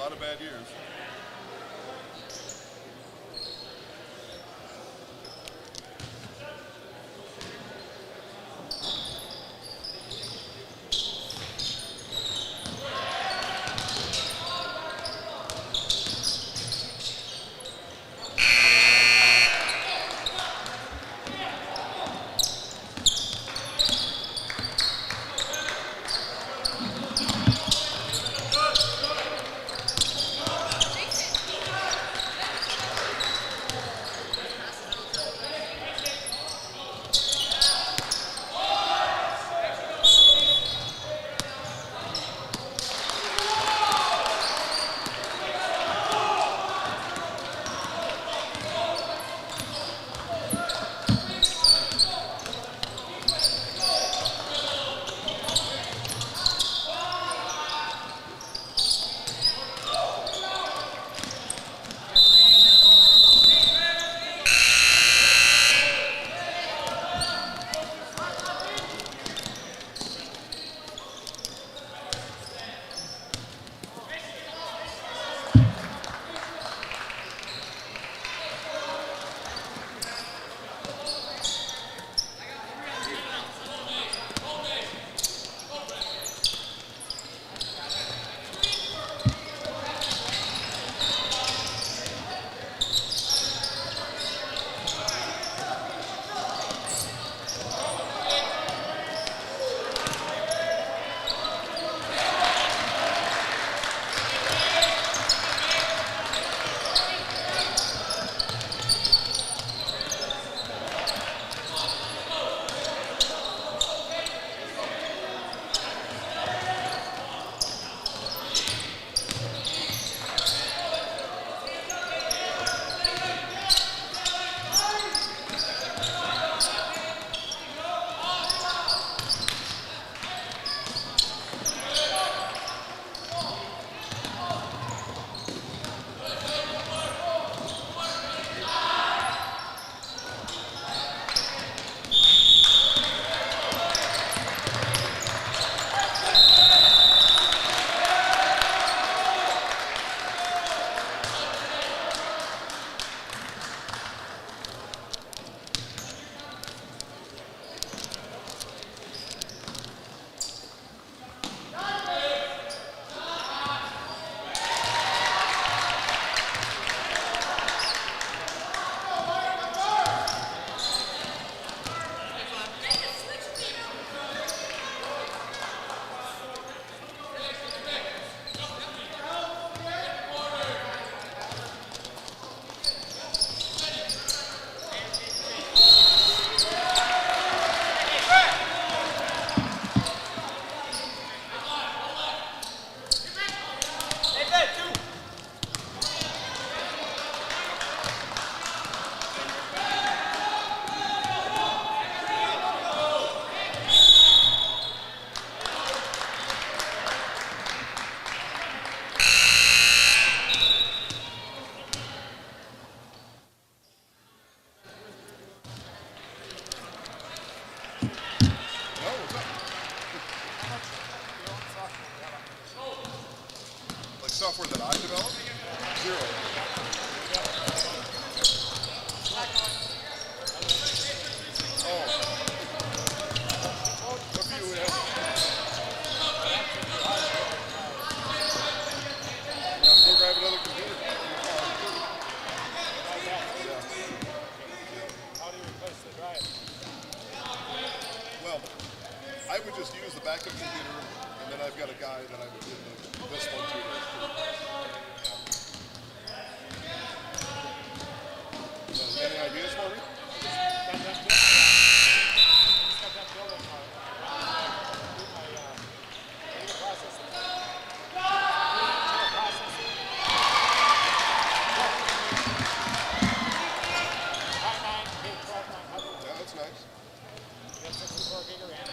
lot of bad years. Software that I developed? Zero. Oh. What do you have? Go grab another computer. How do you replace the drive? Well, I would just use the backup computer, and then I've got a guy that I would give this one to. Any ideas for me? Yeah, that's nice. 64 gig RAM.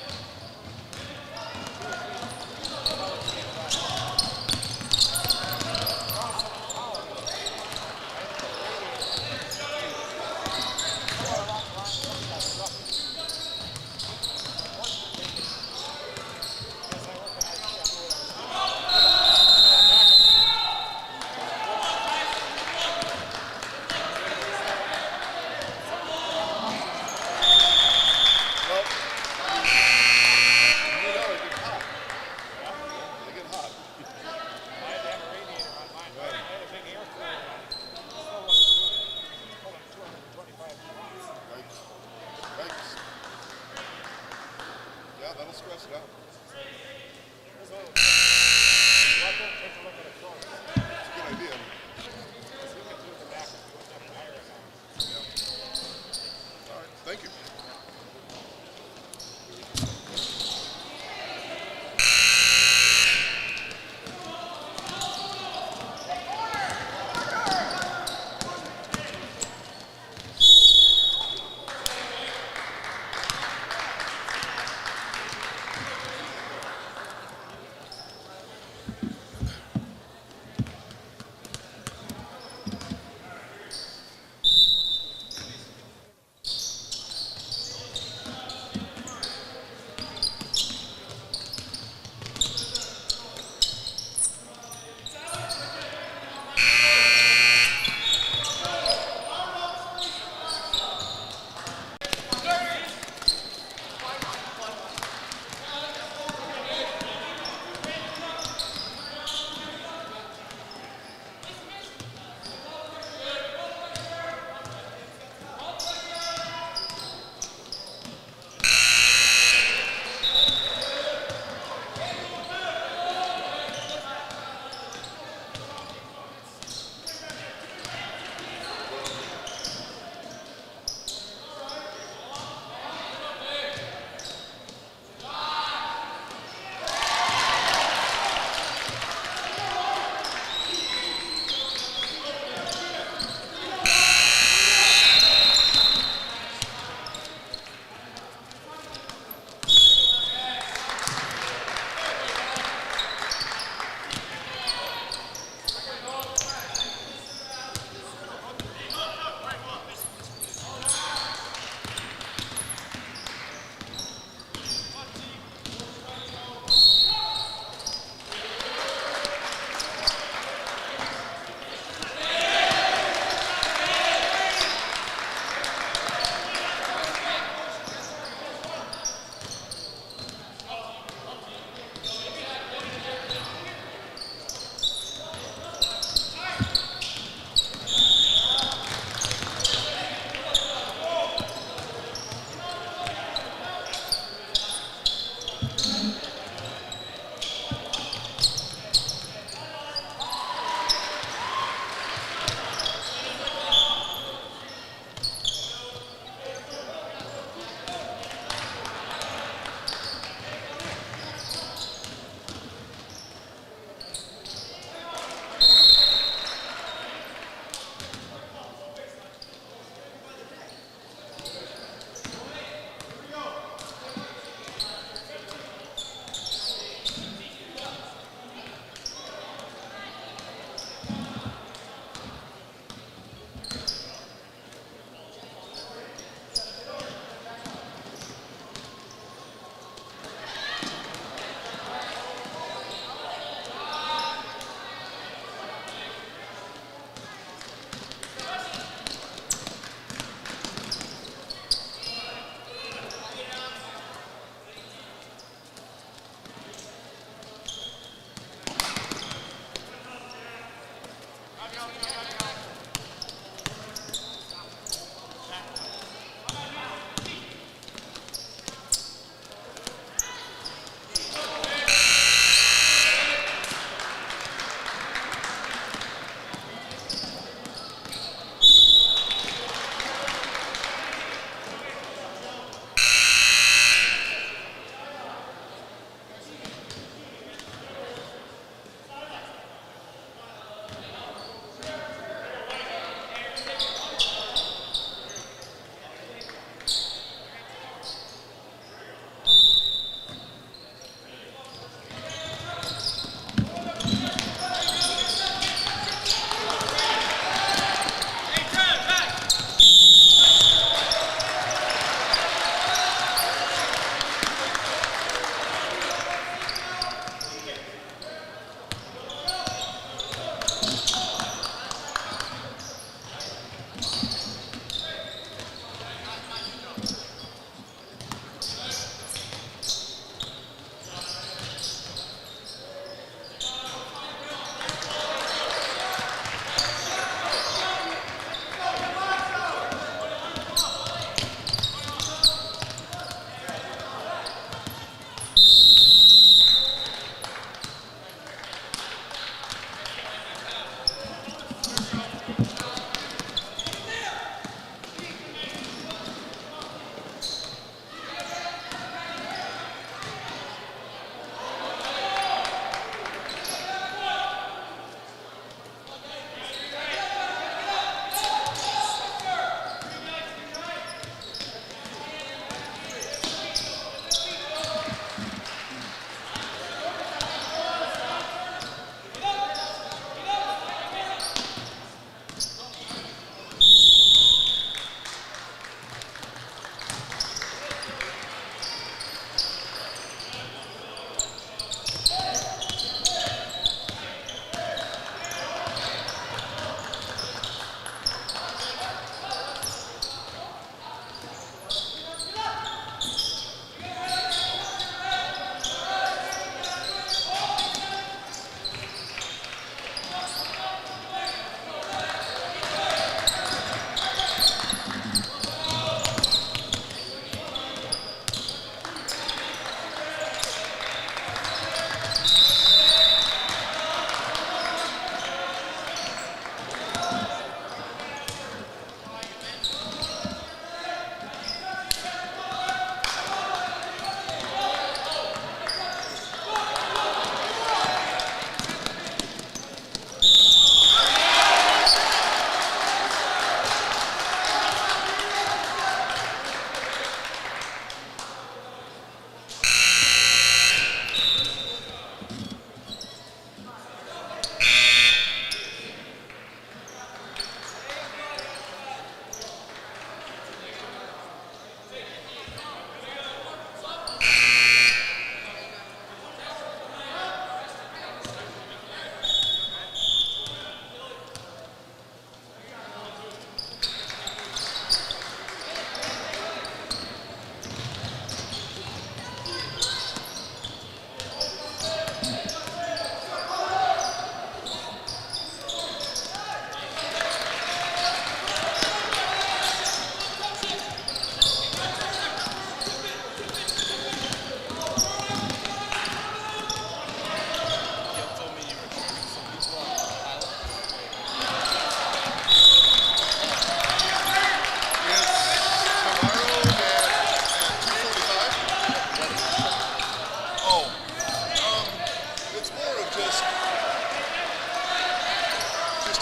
just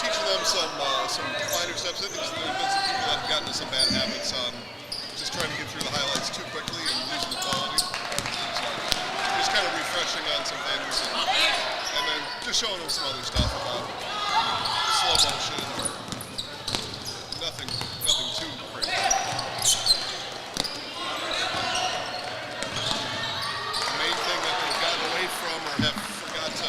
teaching them some finer steps. I think there's been some people that have gotten into some bad habits on just trying to get through the highlights too quickly and losing the quality. So just kind of refreshing on some things and then just showing them some other stuff about slow motion. Nothing too crazy. The main thing that they've gotten away from or have forgot to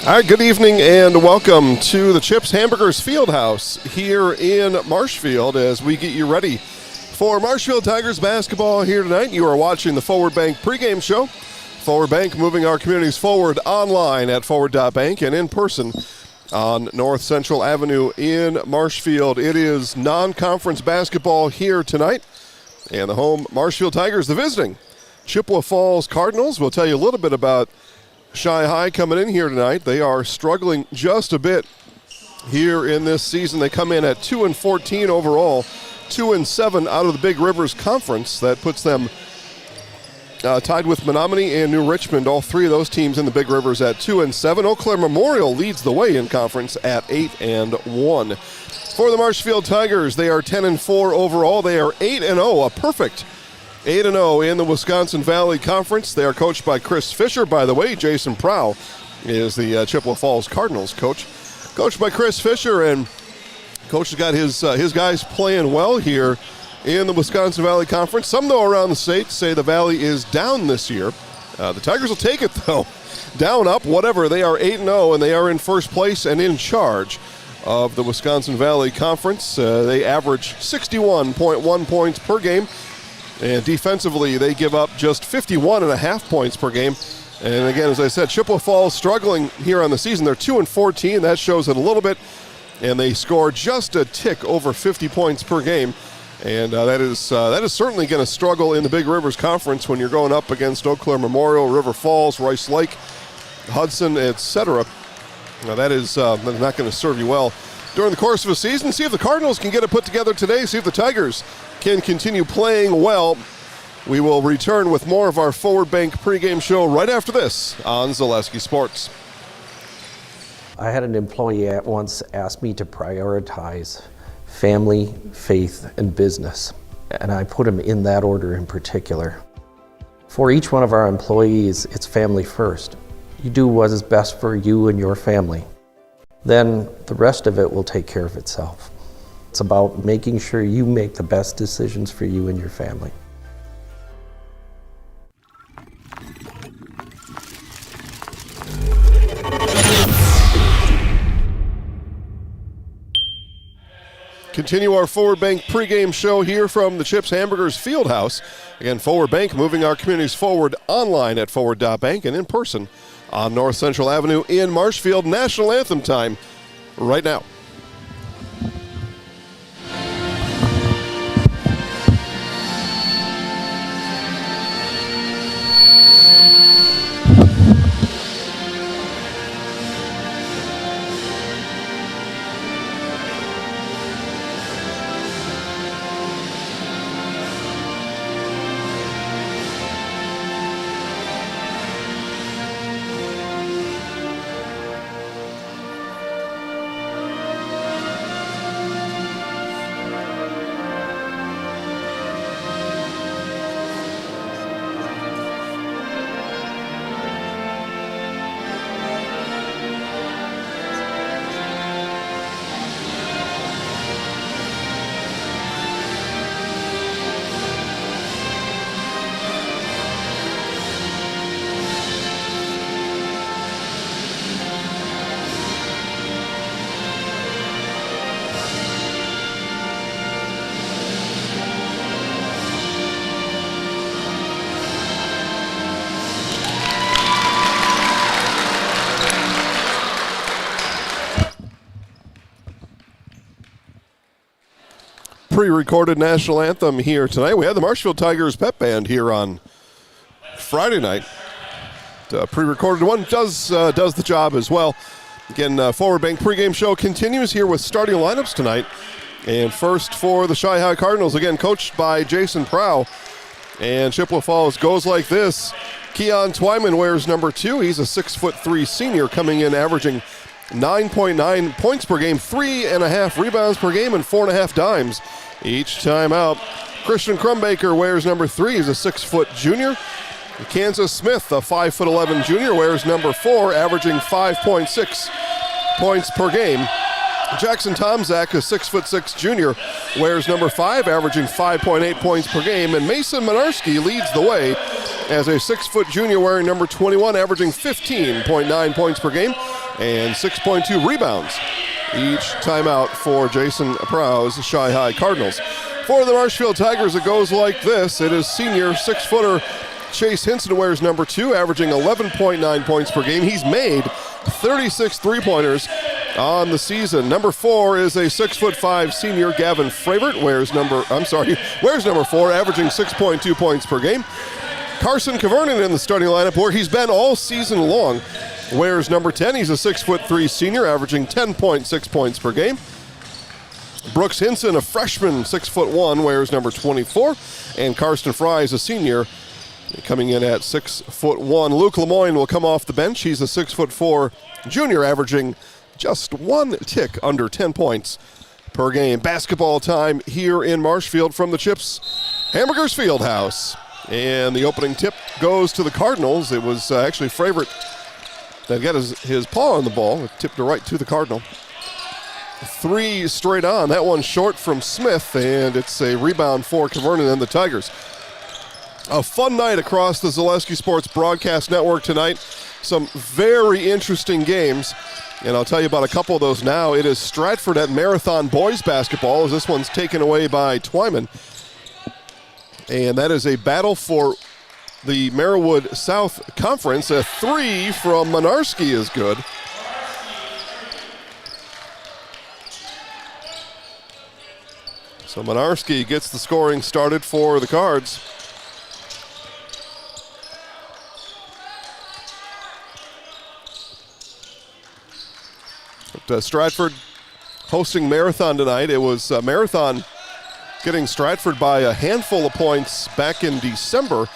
All right, good evening and welcome to the Chips Hamburgers Fieldhouse here in Marshfield as we get you ready for Marshfield Tigers basketball here tonight. You are watching the Forward Bank pregame show. Forward Bank moving our communities forward online at forward.bank and in person on North Central Avenue in Marshfield. It is non-conference basketball here tonight. And the home Marshfield Tigers, the visiting Chippewa Falls Cardinals. We'll tell you a little bit about Shy High coming in here tonight. They are struggling just a bit here in this season. They come in at 2-14 overall, 2-7 out of the Big Rivers Conference. That puts them tied with Menominee and New Richmond, all three of those teams in the Big Rivers at 2-7. Eau Claire Memorial leads the way in conference at 8-1. For the Marshfield Tigers, they are 10-4 overall. They are 8-0, a perfect 8-0 in the Wisconsin Valley Conference. They are coached by Chris Fisher, by the way. Jason Prow is the Chippewa Falls Cardinals coach. Coached by Chris Fisher, and Coach has got his guys playing well here in the Wisconsin Valley Conference. Some, though, around the state say the Valley is down this year. The Tigers will take it, though. Down, up, whatever. They are 8-0, and they are in first place and in charge of the Wisconsin Valley Conference. They average 61.1 points per game. And defensively, they give up just 51.5 points per game. And again, as I said, Chippewa Falls struggling here on the season. They're 2-14. That shows it a little bit. And they score just a tick over 50 points per game. And that is certainly going to struggle in the Big Rivers Conference when you're going up against Eau Claire Memorial, River Falls, Rice Lake, Hudson, etc. Now that is not going to serve you well during the course of a season. See if the Cardinals can get it put together today. See if the Tigers can continue playing well. We will return with more of our Forward Bank pregame show right after this on Zaleski Sports. I had an employee at once ask me to prioritize family, faith, and business, and I put them in that order in particular. For each one of our employees, it's family first. You do what is best for you and your family. Then the rest of it will take care of itself. It's about making sure you make the best decisions for you and your family. Continue our Forward Bank pregame show here from the Chips Hamburgers Fieldhouse. Again, Forward Bank moving our communities forward online at forward.bank and in person on North Central Avenue in Marshfield. National Anthem time right now. Pre-recorded national anthem here tonight. We had the Marshfield Tigers pep band here on Friday night. Pre-recorded one does the job as well. Again, Forward Bank pregame show continues here with starting lineups tonight. And first for the Shy High Cardinals, again coached by Jason Prow. And Chippewa Falls goes like this. Keon Twyman wears number 2. He's a 6'3" senior coming in averaging 9.9 points per game, 3.5 rebounds per game, and 4.5 dimes each time out. Christian Crumbaker wears number 3. He's a 6' junior. Kansas Smith, a 5'11" junior, wears number 4, averaging 5.6 points per game. Jackson Tomzak, a 6'6" junior, wears number 5, averaging 5.8 points per game. And Mason Minarski leads the way as a 6-foot junior wearing number 21, averaging 15.9 points per game and 6.2 rebounds each timeout for Jason Prowse Shy High Cardinals. For the Marshfield Tigers, it goes like this. It is senior 6-footer Chase Hinson wears number 2, averaging 11.9 points per game. He's made 36 three-pointers on the season. Number 4 is a 6'5" senior Gavin Fravert, wears number 4, averaging 6.2 points per game. Carson Kavernen in the starting lineup, where he's been all season long, wears number 10. He's a 6'3" senior, averaging 10.6 points per game. Brooks Hinson, a freshman, 6'1", wears number 24. And Karsten Fry is a senior, coming in at 6'1". Luke Lemoyne will come off the bench. He's a 6'4" junior, averaging just one tick under 10 points per game. Basketball time here in Marshfield from the Chips Hamburgers Fieldhouse. And the opening tip goes to the Cardinals. It was actually Fravert that got his paw on the ball. It tipped it right to the Cardinal. 3 straight on. That one short from Smith, and it's a rebound for Kavernen and the Tigers. A fun night across the Zaleski Sports Broadcast Network tonight. Some very interesting games, and I'll tell you about a couple of those now. It is Stratford at Marathon boys basketball, as this one's taken away by Twyman. And that is a battle for the Merriwood South Conference. A 3 from Monarski is good. So Monarski gets the scoring started for the Cards. But Stratford hosting Marathon tonight. It was Marathon getting Stratford by a handful of points back in December.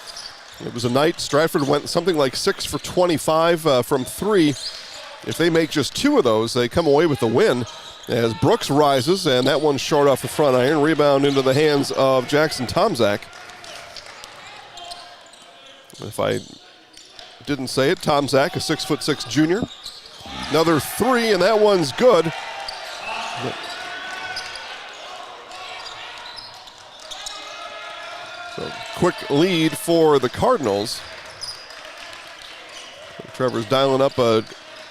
It was a night Stratford went something like 6 for 25 from 3. If they make just 2 of those, they come away with the win. As Brooks rises, and that one's short off the front iron. Rebound into the hands of Jackson Tomzak. If I didn't say it, Tomzak, a 6'6" junior. Another 3, and that one's good. So quick lead for the Cardinals. Trevor's dialing up a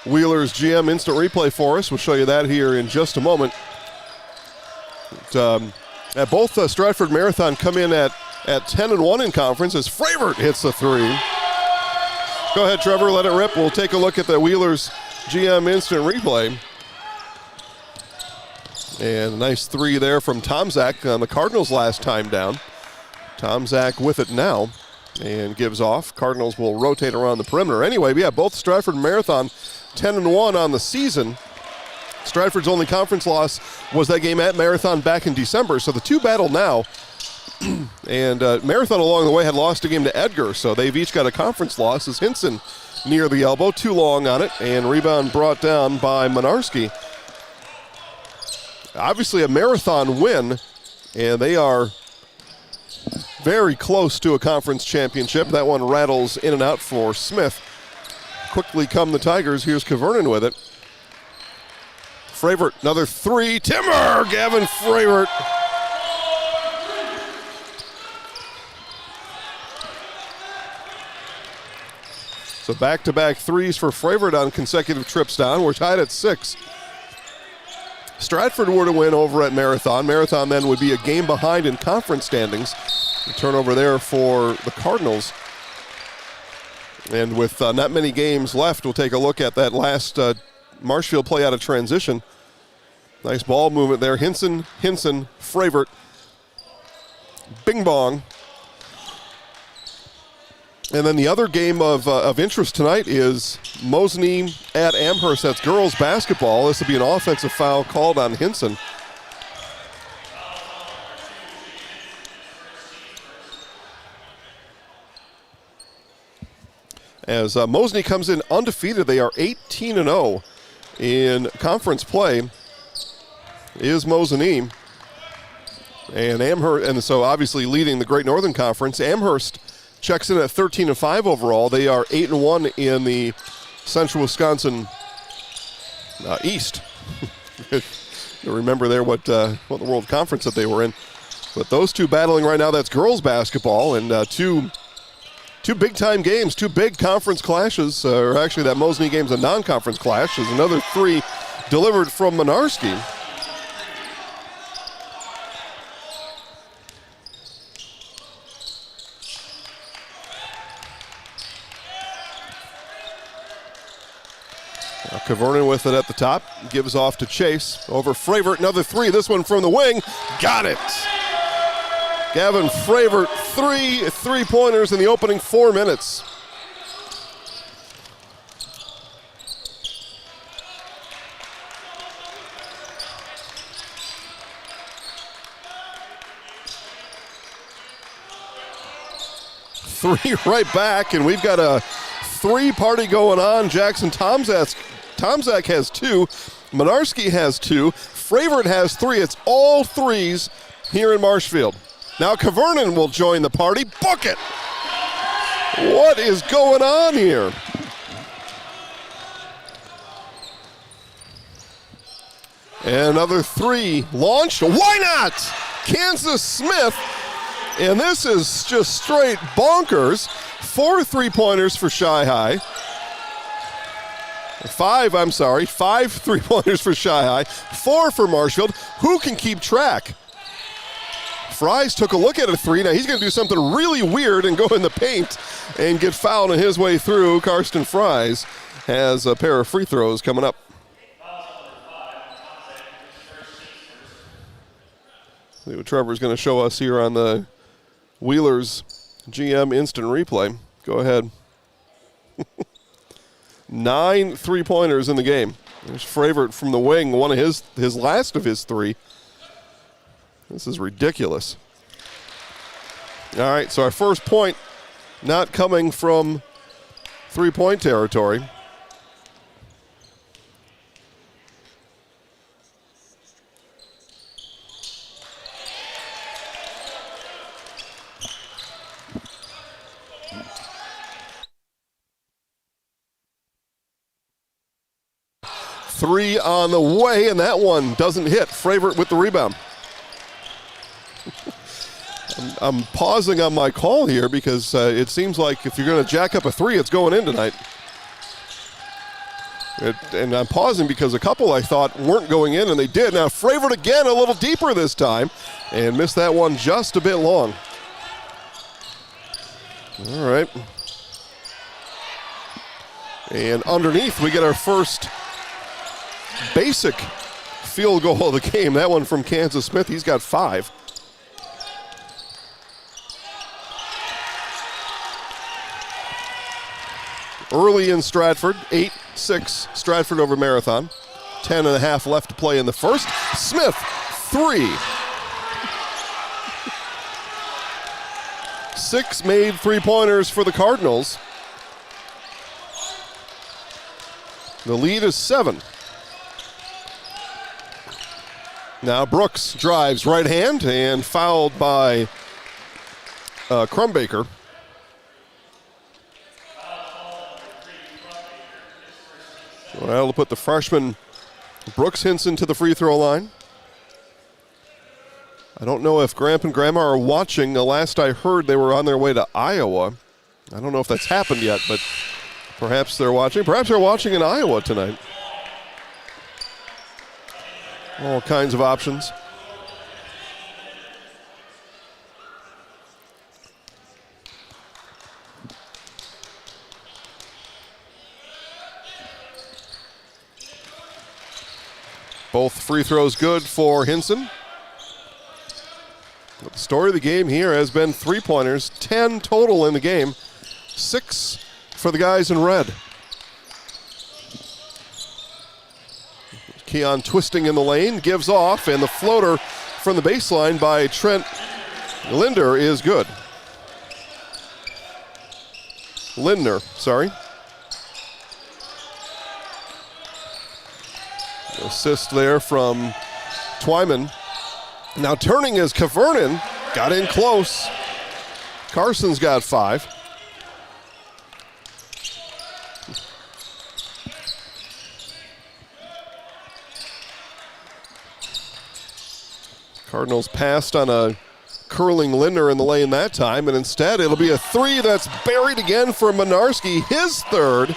Wheeler's GM instant replay for us. We'll show you that here in just a moment. But, both Stratford Marathon come in at 10-1 in conference as Fravert hits the 3. Go ahead, Trevor, let it rip. We'll take a look at the Wheeler's GM instant replay. And a nice 3 there from Tomzak on the Cardinals last time down. Tomzak with it now and gives off. Cardinals will rotate around the perimeter. Anyway, yeah, both Stratford and Marathon 10-1 on the season. Stratford's only conference loss was that game at Marathon back in December, so the 2 battle now. And Marathon along the way had lost a game to Edgar, so they've each got a conference loss as Hinson near the elbow, too long on it, and rebound brought down by Monarski. Obviously a Marathon win, and they are very close to a conference championship. That one rattles in and out for Smith. Quickly come the Tigers. Here's Kavernen with it. Fravert, another 3. Timmer! Gavin Fravert. So back-to-back 3s for Fravert on consecutive trips down. We're tied at 6. Stratford were to win over at Marathon. Marathon then would be a game behind in conference standings. A turnover there for the Cardinals. And with not many games left, we'll take a look at that last Marshfield play out of transition. Nice ball movement there. Hinson, Fravert. Bing bong. And then the other game of interest tonight is Mosney at Amherst. That's girls basketball. This will be an offensive foul called on Hinson. As Mosney comes in undefeated, they are 18-0 in conference play. Is Mosney. And Amherst, and so obviously leading the Great Northern Conference. Amherst checks in at 13-5 overall. They are 8-1 in the Central Wisconsin East. You remember there what the World Conference that they were in. But those two battling right now, that's girls basketball, and 2 Two big-time games, two big conference clashes, or actually that Mosney game's a non-conference clash. There's another 3 delivered from Mynarski. Now Kvernen with it at the top, gives off to Chase. Over Fravert, another 3. This one from the wing, got it. Gavin Fravert, 3 3-pointers in the opening 4 minutes. Three right back, and we've got a 3 party going on. Jackson Tomzak has 2. Mynarski has 2. Fravert has 3. It's all 3s here in Marshfield. Now Kvernen will join the party. Book it! What is going on here? And another 3 launched. Why not? Kansas Smith. And this is just straight bonkers. 4 3-pointers for Shy High. 5 3-pointers for Shy High. 4 for Marshfield. Who can keep track? Fries took a look at a 3. Now he's going to do something really weird and go in the paint and get fouled on his way through. Karsten Fries has a pair of free throws coming up. See what Trevor's going to show us here on the Wheelers GM instant replay. Go ahead. 9 3-pointers in the game. There's Fravert from the wing, one of his last of his 3. This is ridiculous. All right, so our first point not coming from 3-point territory. Three on the way, and that one doesn't hit. Fravert with the rebound. I'm pausing on my call here because it seems like if you're going to jack up a 3, it's going in tonight. And I'm pausing because a couple I thought weren't going in, and they did. Now Fravert again a little deeper this time and missed that one just a bit long. All right. And underneath we get our first basic field goal of the game. That one from Kansas Smith. He's got 5. Early in Stratford, 8-6 Stratford over Marathon. 10.5 left to play in the first. Smith, 3. 6 made 3-pointers for the Cardinals. The lead is 7. Now Brooks drives right hand and fouled by Crumbaker. Well, that'll put the freshman Brooks Hinson to the free throw line. I don't know if Grandpa and Grandma are watching. The last I heard, they were on their way to Iowa. I don't know if that's happened yet, but perhaps they're watching. Perhaps they're watching in Iowa tonight. All kinds of options. Both free throws good for Hinson. But the story of the game here has been 3-pointers, 10 total in the game, 6 for the guys in red. Keon twisting in the lane, gives off, and the floater from the baseline by Trent Lindner is good. Lindner, sorry. Assist there from Twyman. Now turning is Kvernen. Got in close. Carson's got 5. Cardinals passed on a curling Lindner in the lane that time, and instead it'll be a three that's buried again for Mynarski, his third.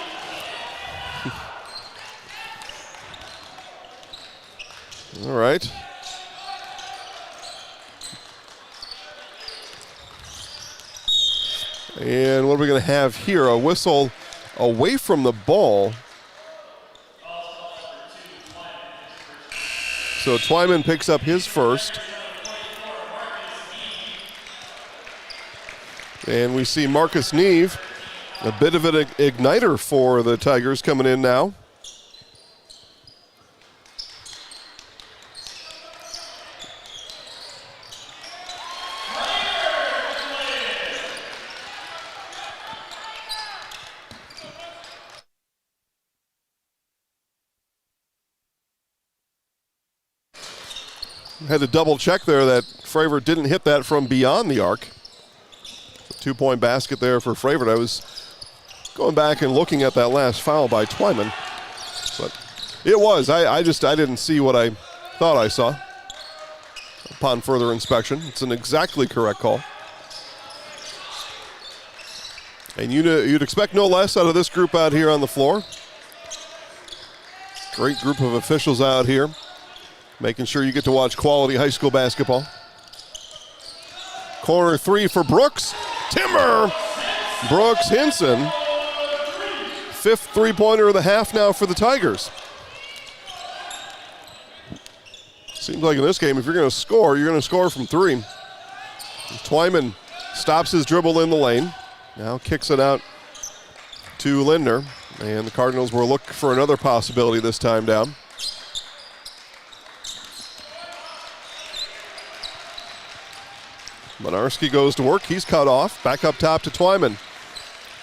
All right. And what are we going to have here? A whistle away from the ball. So Twyman picks up his first. And we see Marcus Neve, a bit of an igniter for the Tigers coming in now. Had to double check there that Fravert didn't hit that from beyond the arc. 2-point basket there for Fravert. I was going back and looking at that last foul by Twyman, but it was. I didn't see what I thought I saw upon further inspection. It's an exactly correct call. And you'd expect no less out of this group out here on the floor. Great group of officials out here, making sure you get to watch quality high school basketball. Corner three for Brooks. Timber! Brooks Hinson. Fifth three-pointer of the half now for the Tigers. Seems like in this game, if you're going to score, you're going to score from three. Twyman stops his dribble in the lane. Now kicks it out to Lindner. And the Cardinals will look for another possibility this time down. Mynarski goes to work. He's cut off. Back up top to Twyman.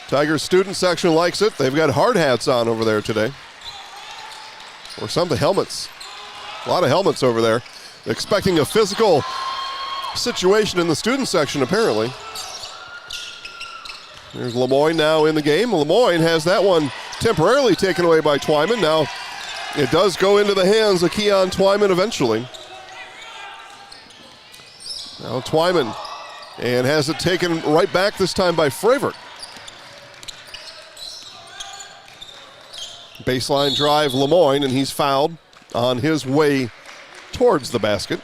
Tigers student section likes it. They've got hard hats on over there today. Or some helmets. A lot of helmets over there. Expecting a physical situation in the student section, apparently. There's Lemoyne now in the game. Lemoyne has that one temporarily taken away by Twyman. Now it does go into the hands of Keon Twyman eventually. Now Twyman, and has it taken right back this time by Fravert. Baseline drive, Lemoyne, and he's fouled on his way towards the basket.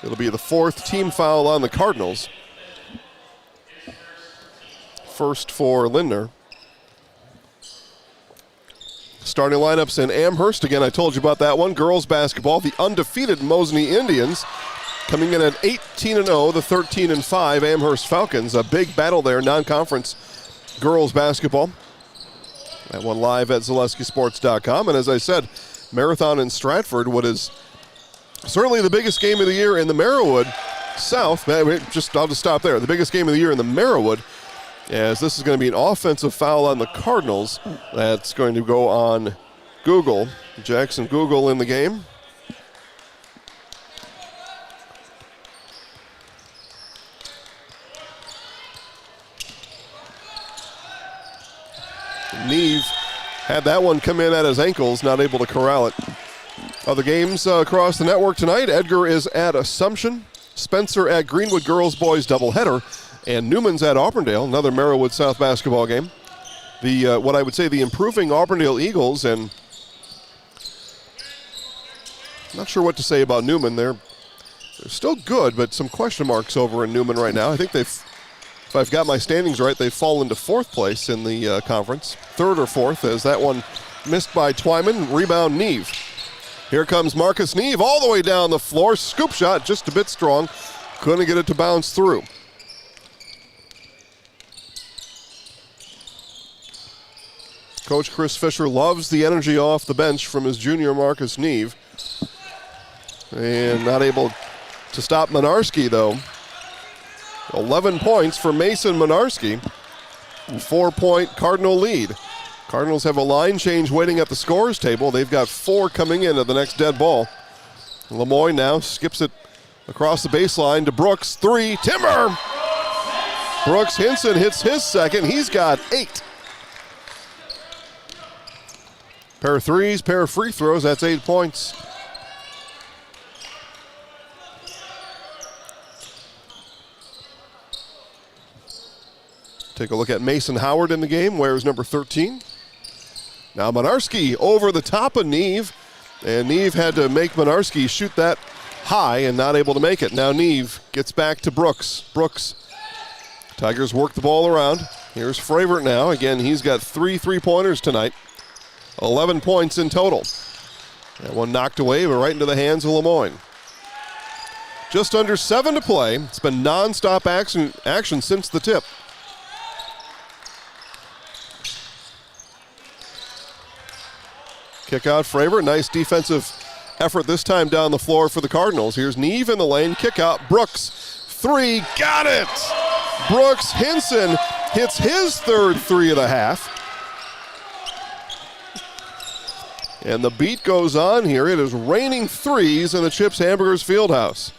It'll be the fourth team foul on the Cardinals. First for Lindner. Starting lineups in Amherst. Again, I told you about that one. Girls basketball, the undefeated Mosinee Indians coming in at 18-0, the 13-5 Amherst Falcons. A big battle there, non-conference girls basketball. That one live at ZaleskiSports.com. And as I said, Marathon in Stratford, what is certainly the biggest game of the year in the Merriwood South. I'll just stop there. The biggest game of the year in the Merriwood, as this is going to be an offensive foul on the Cardinals. That's going to go on Google. Jackson Google in the game. Neve had that one come in at his ankles, not able to corral it. Other games across the network tonight. Edgar is at Assumption, Spencer at Greenwood Girls Boys doubleheader, and Newman's at Auburndale, another Merriwood South basketball game. The what I would say the improving Auburndale Eagles, and I'm not sure what to say about Newman. They're still good, but some question marks over in Newman right now. I think if I've got my standings right, they've fallen to fourth place in the conference. Third or fourth, as that one missed by Twyman. Rebound, Neve. Here comes Marcus Neve all the way down the floor. Scoop shot, just a bit strong. Couldn't get it to bounce through. Coach Chris Fisher loves the energy off the bench from his junior Marcus Neve. And not able to stop Mynarski, though. 11 points for Mason Mynarski. 4-point Cardinal lead. Cardinals have a line change waiting at the scores table. They've got 4 coming in at the next dead ball. Lemoyne now skips it across the baseline to Brooks. 3, Timber! Brooks Hinson hits his second. He's got 8. Pair of threes, pair of free throws. That's 8 points. Take a look at Mason Howard in the game, wears number 13. Now Monarski over the top of Neve, and Neve had to make Monarski shoot that high and not able to make it. Now Neve gets back to Brooks. Brooks, Tigers work the ball around. Here's Fravert now. Again, he's got 3 3-pointers tonight. 11 points in total. That one knocked away, but right into the hands of Lemoyne. Just under 7 to play. It's been nonstop action since the tip. Kick out Fravert. Nice defensive effort this time down the floor for the Cardinals. Here's Neve in the lane. Kick out. Brooks. 3. Got it! Brooks Hinson hits his third 3 of the half. And the beat goes on here. It is raining threes in the Chips Hamburgers Fieldhouse.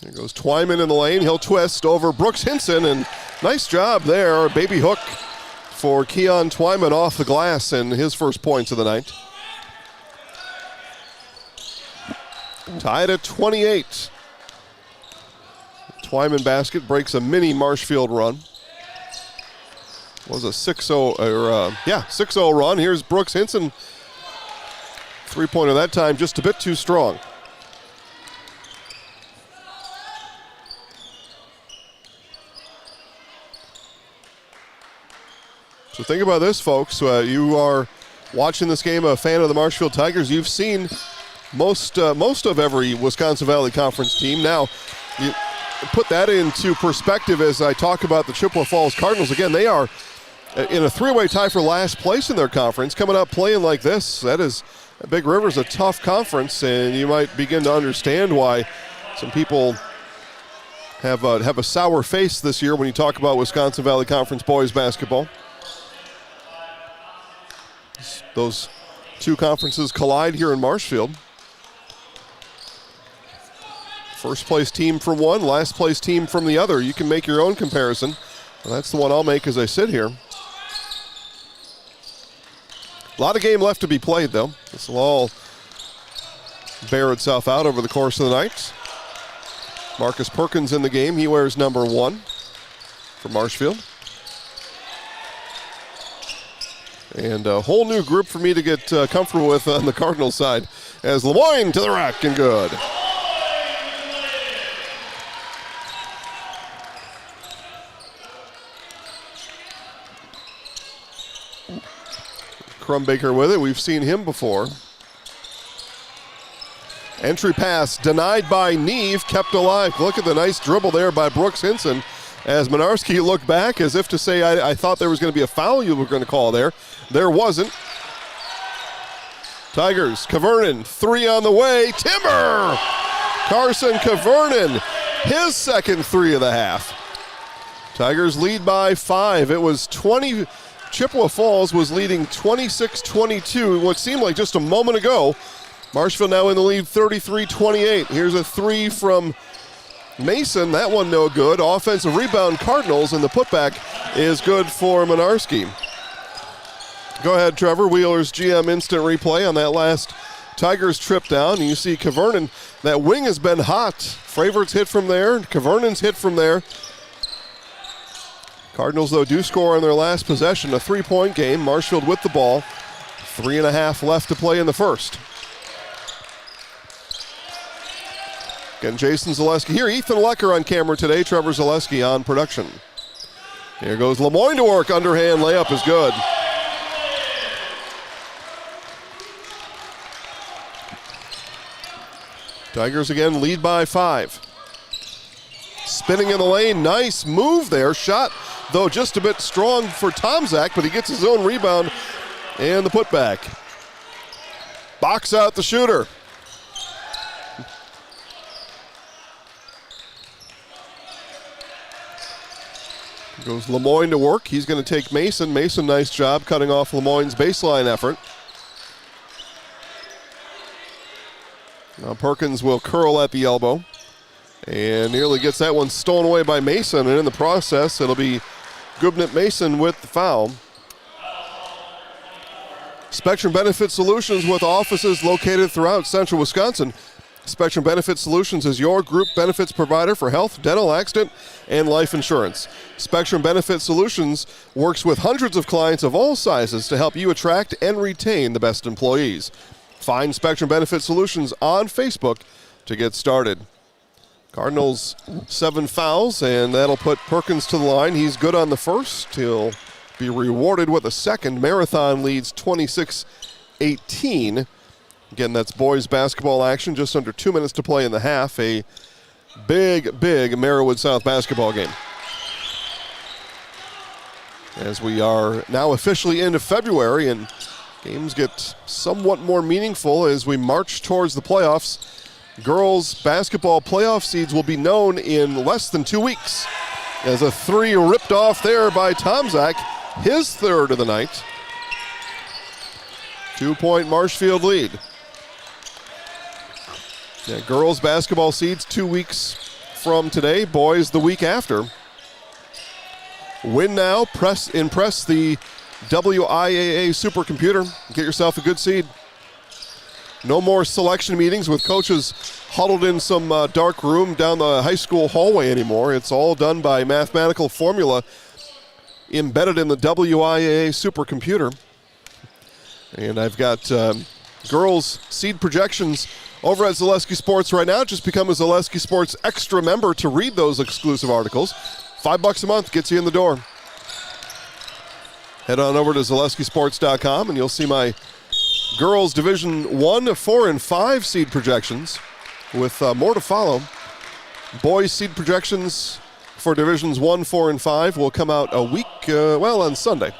There goes Twyman in the lane. He'll twist over Brooks Hinson, and nice job there. Baby hook for Keon Twyman off the glass and his first points of the night. Tied at 28. Twyman basket breaks a mini Marshfield run. Was a 6-0 6-0 run. Here's Brooks Hinson. 3-pointer that time, just a bit too strong. So think about this, folks. You are watching this game, a fan of the Marshfield Tigers. You've seen most of every Wisconsin Valley Conference team. Now, you put that into perspective as I talk about the Chippewa Falls Cardinals. Again, they are in a 3-way tie for last place in their conference. Coming up playing like this, Big River's a tough conference, and you might begin to understand why some people have a sour face this year when you talk about Wisconsin Valley Conference boys basketball. Those two conferences collide here in Marshfield. First place team from one, last place team from the other. You can make your own comparison. Well, that's the one I'll make as I sit here. A lot of game left to be played, though. This will all bear itself out over the course of the night. Marcus Perkins in the game. He wears number 1 for Marshfield. And a whole new group for me to get comfortable with on the Cardinals side, as Lemoyne to the rack and good. Crumbaker with it. We've seen him before. Entry pass denied by Neve, kept alive. Look at the nice dribble there by Brooks Hinson, as Monarski looked back as if to say, I thought there was going to be a foul you were going to call there. There wasn't. Tigers, Kavernen, 3 on the way. Timber! Carson Kavernen, his second 3 of the half. Tigers lead by 5. It was 20. Chippewa Falls was leading 26-22, what seemed like just a moment ago. Marshfield now in the lead 33-28. Here's a 3 from Mason. That one no good. Offensive rebound Cardinals, and the putback is good for Monarski. Go ahead, Trevor. Wheeler's GM instant replay on that last Tigers trip down. And you see Kavernen. That wing has been hot. Fravert's hit from there. Kavernen's hit from there. Cardinals, though, do score on their last possession. A 3-point game. Marshfield with the ball. 3.5 left to play in the first. Again, Jason Zaleski here. Ethan Lecker on camera today. Trevor Zaleski on production. Here goes Lemoyne to work. Underhand layup is good. Tigers again lead by 5. Spinning in the lane. Nice move there. Shot, though, just a bit strong for Tomzak, but he gets his own rebound and the putback. Box out the shooter. Goes Lemoyne to work. He's going to take Mason. Mason, nice job cutting off Lemoyne's baseline effort. Now Perkins will curl at the elbow and nearly gets that one stolen away by Mason, and in the process it'll be Gubnit Mason with the foul. Spectrum Benefit Solutions, with offices located throughout central Wisconsin. Spectrum Benefit Solutions is your group benefits provider for health, dental, accident, and life insurance. Spectrum Benefit Solutions works with hundreds of clients of all sizes to help you attract and retain the best employees. Find Spectrum Benefit Solutions on Facebook to get started. Cardinals 7 fouls, and that'll put Perkins to the line. He's good on the first. He'll be rewarded with a second. Marathon leads 26-18. Again, that's boys basketball action. Just under 2 minutes to play in the half. A big Merriwood South basketball game. As we are now officially into February, and games get somewhat more meaningful as we march towards the playoffs. Girls basketball playoff seeds will be known in less than 2 weeks. As a three ripped off there by Tomczak, his third of the night. 2-point Marshfield lead. Yeah, girls basketball seeds 2 weeks from today, boys the week after. Win now, impress the WIAA supercomputer, get yourself a good seed. No more selection meetings with coaches huddled in some dark room down the high school hallway anymore. It's all done by mathematical formula embedded in the WIAA supercomputer. And I've got girls seed projections over at Zaleski Sports right now. Just become a Zaleski Sports Extra member to read those exclusive articles. $5 a month gets you in the door. Head on over to ZaleskiSports.com and you'll see my girls Division 1, 4, and 5 seed projections with more to follow. Boys seed projections for Divisions 1, 4, and 5 will come out a week, on Sunday.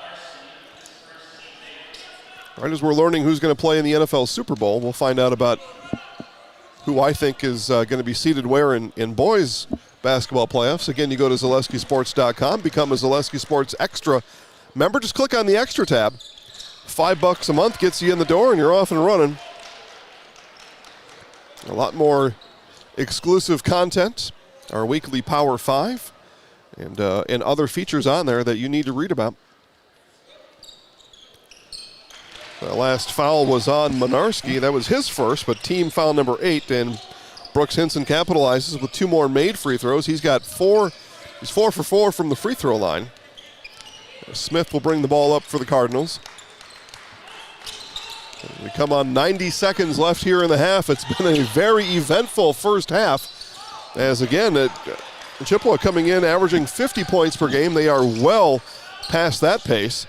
Right as we're learning who's going to play in the NFL Super Bowl, we'll find out about who I think is going to be seated where in boys basketball playoffs. Again, you go to ZaleskiSports.com, become a Zaleski Sports Extra member. Just click on the Extra tab. $5 a month gets you in the door, and you're off and running. A lot more exclusive content, our weekly Power 5, and other features on there that you need to read about. The last foul was on Monarski. That was his first, but team foul number 8, and Brooks Hinson capitalizes with 2 more made free throws. He's got 4. He's 4 for 4 from the free throw line. Smith will bring the ball up for the Cardinals. We come on 90 seconds left here in the half. It's been a very eventful first half. As again, Chippewa coming in averaging 50 points per game. They are well past that pace.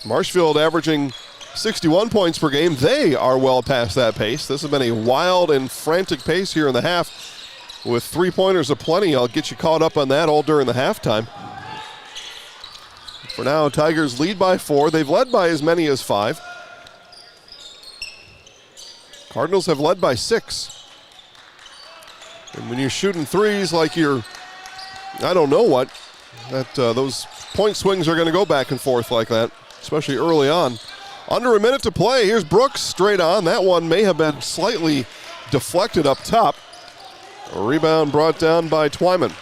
Marshfield averaging 61 points per game. They are well past that pace. This has been a wild and frantic pace here in the half with 3-pointers aplenty. I'll get you caught up on that all during the halftime. For now, Tigers lead by 4. They've led by as many as 5. Cardinals have led by 6. And when you're shooting threes like you're, I don't know what, those point swings are going to go back and forth like that, especially early on. Under a minute to play. Here's Brooks straight on. That one may have been slightly deflected up top. A rebound brought down by Twyman.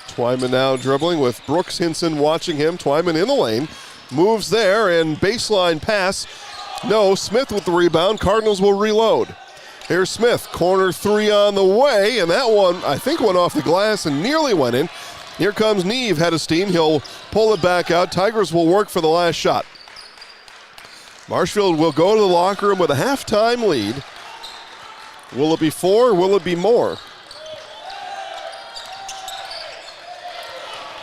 Twyman now dribbling with Brooks Hinson watching him. Twyman in the lane. Moves there and baseline pass. No, Smith with the rebound. Cardinals will reload. Here's Smith. Corner 3 on the way. And that one, I think, went off the glass and nearly went in. Here comes Neve, head of steam. He'll pull it back out. Tigers will work for the last shot. Marshfield will go to the locker room with a halftime lead. Will it be 4 or will it be more?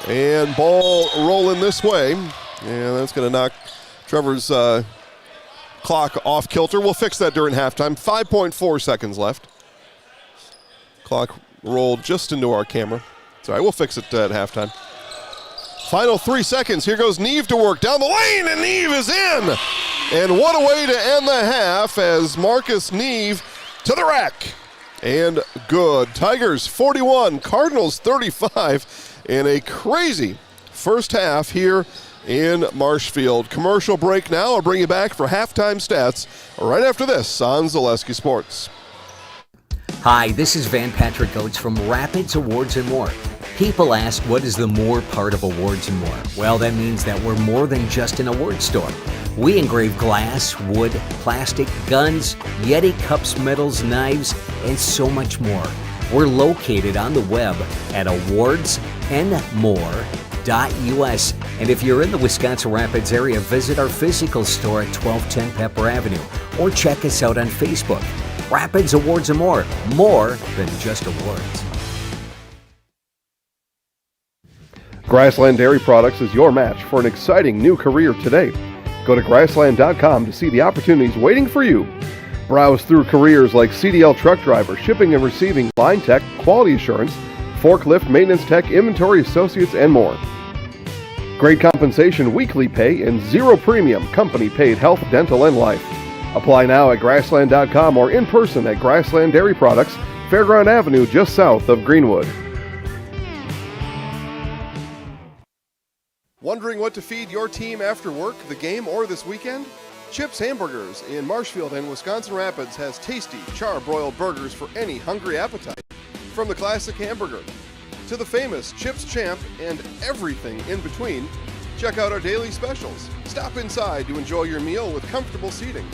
And ball rolling this way. And that's going to knock Trevor's clock off kilter. We'll fix that during halftime. 5.4 seconds left. Clock rolled just into our camera. It's all right, we'll fix it at halftime. Final 3 seconds. Here goes Neve to work down the lane, and Neve is in. And what a way to end the half as Marcus Neve to the rack. And good. Tigers 41, Cardinals 35, in a crazy first half here in Marshfield. Commercial break now. I'll bring you back for halftime stats right after this on Zaleski Sports. Hi, this is Van Patrick Oates from Rapids Awards and More. People ask, what is the more part of Awards and More? Well, that means that we're more than just an award store. We engrave glass, wood, plastic, guns, Yeti cups, medals, knives, and so much more. We're located on the web at awardsandmore.us. And if you're in the Wisconsin Rapids area, visit our physical store at 1210 Pepper Avenue or check us out on Facebook. Rapids Awards and More than just awards. Grassland Dairy Products is your match for an exciting new career today. Go to grassland.com to see the opportunities waiting for you. Browse through careers like CDL truck driver, shipping and receiving, line tech, quality assurance, forklift, maintenance tech, inventory associates, and more. Great compensation, weekly pay, and zero premium company paid health, dental, and life. Apply now at grassland.com or in person at Grassland Dairy Products, Fairground Avenue, just south of Greenwood. Wondering what to feed your team after work, the game, or this weekend? Chips Hamburgers in Marshfield and Wisconsin Rapids has tasty, char-broiled burgers for any hungry appetite. From the classic hamburger to the famous Chips Champ and everything in between, check out our daily specials. Stop inside to enjoy your meal with comfortable seating.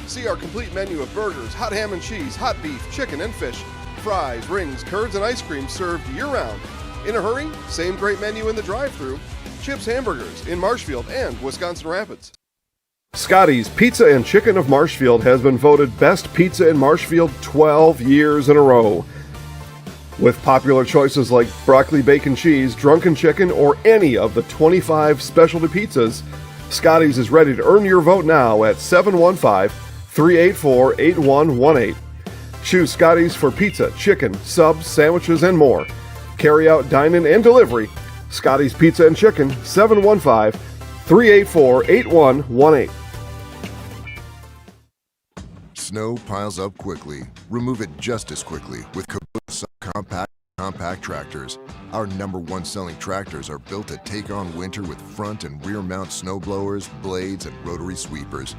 See our complete menu of burgers, hot ham and cheese, hot beef, chicken and fish, fries, rings, curds, and ice cream served year-round. In a hurry? Same great menu in the drive-thru. Chips Hamburgers in Marshfield and Wisconsin Rapids. Scotty's Pizza and Chicken of Marshfield has been voted Best Pizza in Marshfield 12 years in a row. With popular choices like broccoli bacon cheese, drunken chicken, or any of the 25 specialty pizzas, Scotty's is ready to earn your vote now at 715-384-8118. Choose Scotty's for pizza, chicken, subs, sandwiches, and more. Carry out, dine-in, and delivery. Scotty's Pizza and Chicken, 715-384-8118. Snow piles up quickly. Remove it just as quickly with Kubota compact tractors. Our #1 selling tractors are built to take on winter with front and rear mount snow blowers, blades, and rotary sweepers.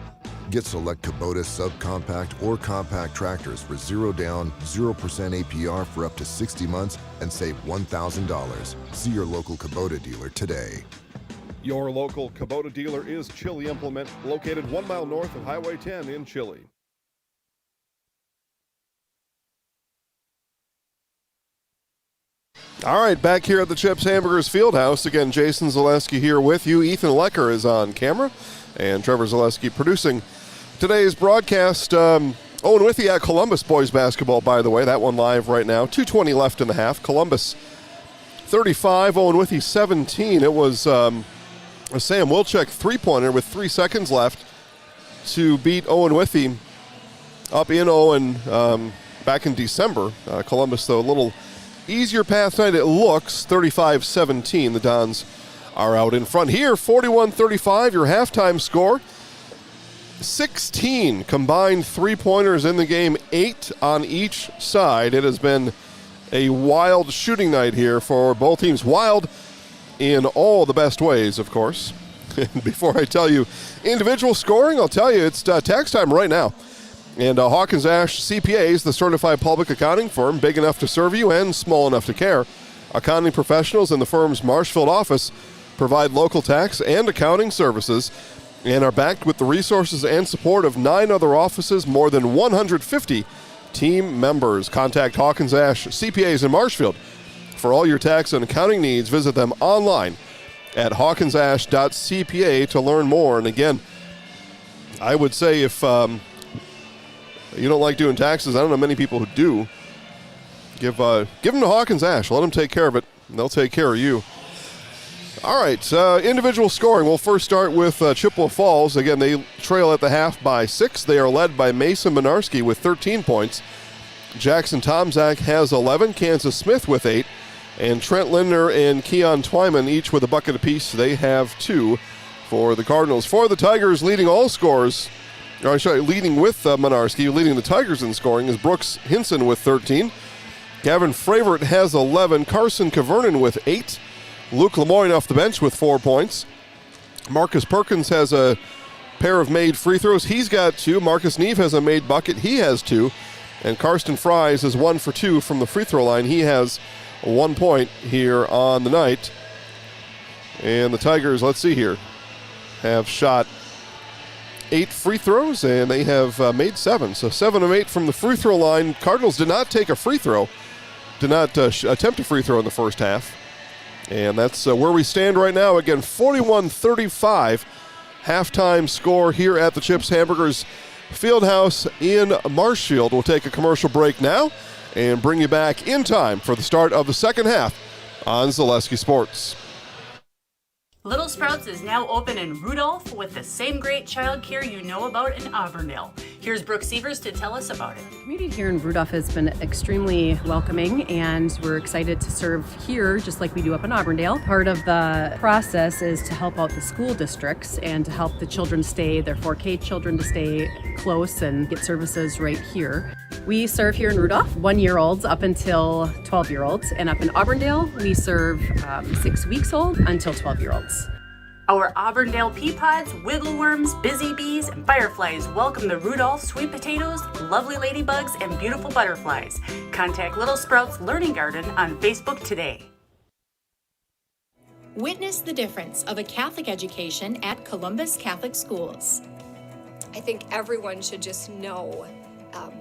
Get select Kubota subcompact or compact tractors for 0 down, 0% APR for up to 60 months and save $1,000. See your local Kubota dealer today. Your local Kubota dealer is Chili Implement, located 1 mile north of Highway 10 in Chile. All right, back here at the Chips Hamburgers Fieldhouse. Again, Jason Zaleski here with you. Ethan Lecker is on camera, and Trevor Zaleski producing today's broadcast. Owen Withey at Columbus boys basketball, by the way. That one live right now. 2:20 left in the half. Columbus 35, Owen Withey 17. It was a Sam Wilczek three-pointer with 3 seconds left to beat Owen Withey up in Owen back in December. Columbus, though, a little easier path tonight, it looks. 35-17. The Dons are out in front here. 41-35, your halftime score. 16 combined three-pointers in the game, 8 on each side. It has been a wild shooting night here for both teams. Wild in all the best ways, of course. Before I tell you individual scoring, I'll tell you it's tax time right now. And Hawkins Ash CPAs, the certified public accounting firm, big enough to serve you and small enough to care. Accounting professionals in the firm's Marshfield office provide local tax and accounting services and are backed with the resources and support of 9 other offices, more than 150 team members. Contact Hawkins Ash CPAs in Marshfield for all your tax and accounting needs. Visit them online at hawkinsash.cpa to learn more. And again, I would say if you don't like doing taxes, I don't know many people who do, give them to Hawkins Ash. Let them take care of it, and they'll take care of you. All right, individual scoring. We'll first start with Chippewa Falls. Again, they trail at the half by 6. They are led by Mason Minarski with 13 points. Jackson Tomzak has 11. Kansas Smith with 8. And Trent Lindner and Keon Twyman each with a bucket apiece. They have 2 for the Cardinals. For the Tigers, leading all scores, leading with Minarski, leading the Tigers in scoring is Brooks Hinson with 13. Gavin Fravert has 11. Carson Cavernan with 8. Luke Lemoyne off the bench with 4 points. Marcus Perkins has a pair of made free throws. He's got 2. Marcus Neve has a made bucket. He has 2. And Karsten Fries is 1 for 2 from the free throw line. He has 1 point here on the night. And the Tigers, let's see here, have shot 8 free throws, and they have made 7. So 7 of 8 from the free throw line. Cardinals did not take a free throw, did not attempt a free throw in the first half. And that's where we stand right now. Again, 41-35 halftime score here at the Chips Hamburgers Fieldhouse in Marshfield. We'll take a commercial break now and bring you back in time for the start of the second half on Zaleski Sports. Little Sprouts is now open in Rudolph with the same great childcare you know about in Auburndale. Here's Brooke Sievers to tell us about it. The community here in Rudolph has been extremely welcoming, and we're excited to serve here just like we do up in Auburndale. Part of the process is to help out the school districts and to help the children stay, their 4K children to stay close and get services right here. We serve here in Rudolph 1-year-olds up until 12-year-olds, and up in Auburndale we serve 6 weeks old until 12-year-olds. Our Auburndale pea pods, wiggle worms, busy bees, and fireflies welcome the Rudolph sweet potatoes, lovely ladybugs, and beautiful butterflies. Contact Little Sprouts Learning Garden on Facebook today. Witness the difference of a Catholic education at Columbus Catholic Schools. I think everyone should just know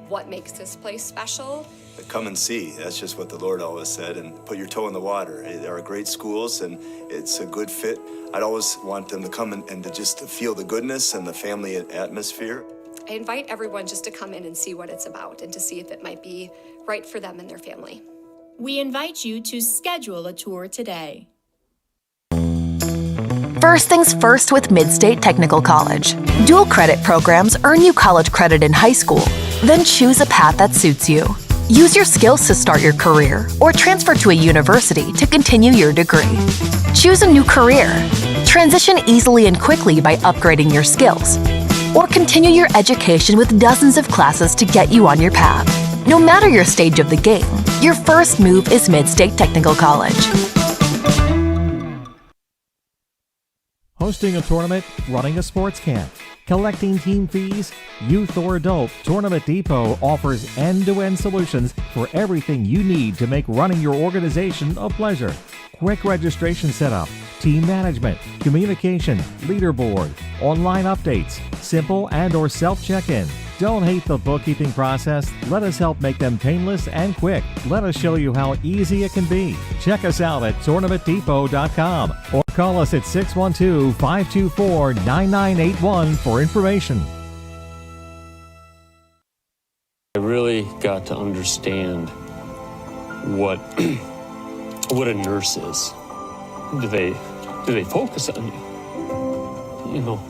what makes this place special. Come and see. That's just what the Lord always said, and put your toe in the water. There are great schools, and it's a good fit. I'd always want them to come and to just to feel the goodness and the family atmosphere. I invite everyone just to come in and see what it's about and to see if it might be right for them and their family. We invite you to schedule a tour today. First things first with Mid-State Technical College. Dual credit programs earn you college credit in high school. Then choose a path that suits you. Use your skills to start your career or transfer to a university to continue your degree. Choose a new career. Transition easily and quickly by upgrading your skills. Or continue your education with dozens of classes to get you on your path. No matter your stage of the game, your first move is Mid-State Technical College. Hosting a tournament, running a sports camp, collecting team fees, youth or adult, Tournament Depot offers end-to-end solutions for everything you need to make running your organization a pleasure. Quick registration setup, team management, communication, leaderboard, online updates, simple and or self-check-in. Don't hate the bookkeeping process. Let us help make them painless and quick. Let us show you how easy it can be. Check us out at tournamentdepot.com or call us at 612-524-9981 for information. I really got to understand what a nurse is. Do they focus on you? You know,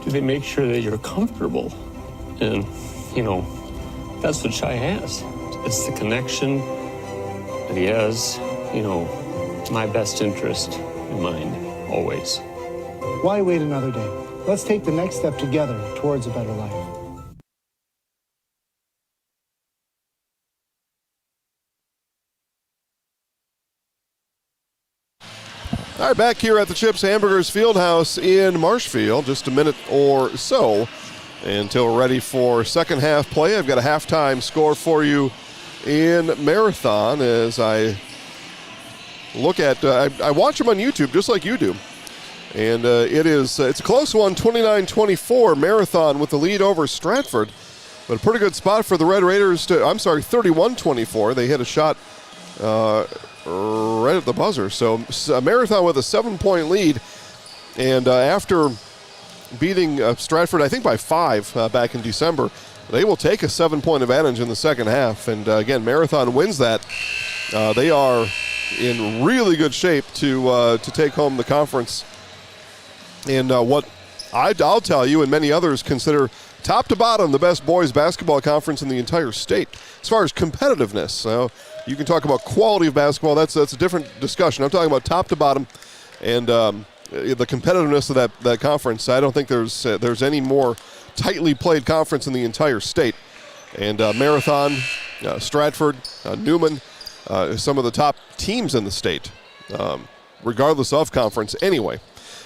do they make sure that you're comfortable? And, you know, that's what Shai has. It's the connection that he has, you know, my best interest in mind, always. Why wait another day? Let's take the next step together towards a better life. All right, back here at the Chips Hamburgers Fieldhouse in Marshfield, just a minute or so until we're ready for second half play. I've got a halftime score for you in Marathon as I look at, I watch them on YouTube just like you do. And it's a close one, 29-24, Marathon with the lead over Stratford. But a pretty good spot for the Red Raiders 31-24. They hit a shot right at the buzzer. So Marathon with a 7-point lead. And after beating Stratford, I think by 5 back in December, they will take a 7-point advantage in the second half. And again, Marathon wins that. They are in really good shape to take home the conference. And what I'll tell you and many others consider top to bottom the best boys basketball conference in the entire state as far as competitiveness. So you can talk about quality of basketball. That's a different discussion. I'm talking about top to bottom and the competitiveness of that conference. I don't think there's any more tightly played conference in the entire state. And Marathon, Stratford, Newman, some of the top teams in the state, regardless of conference anyway.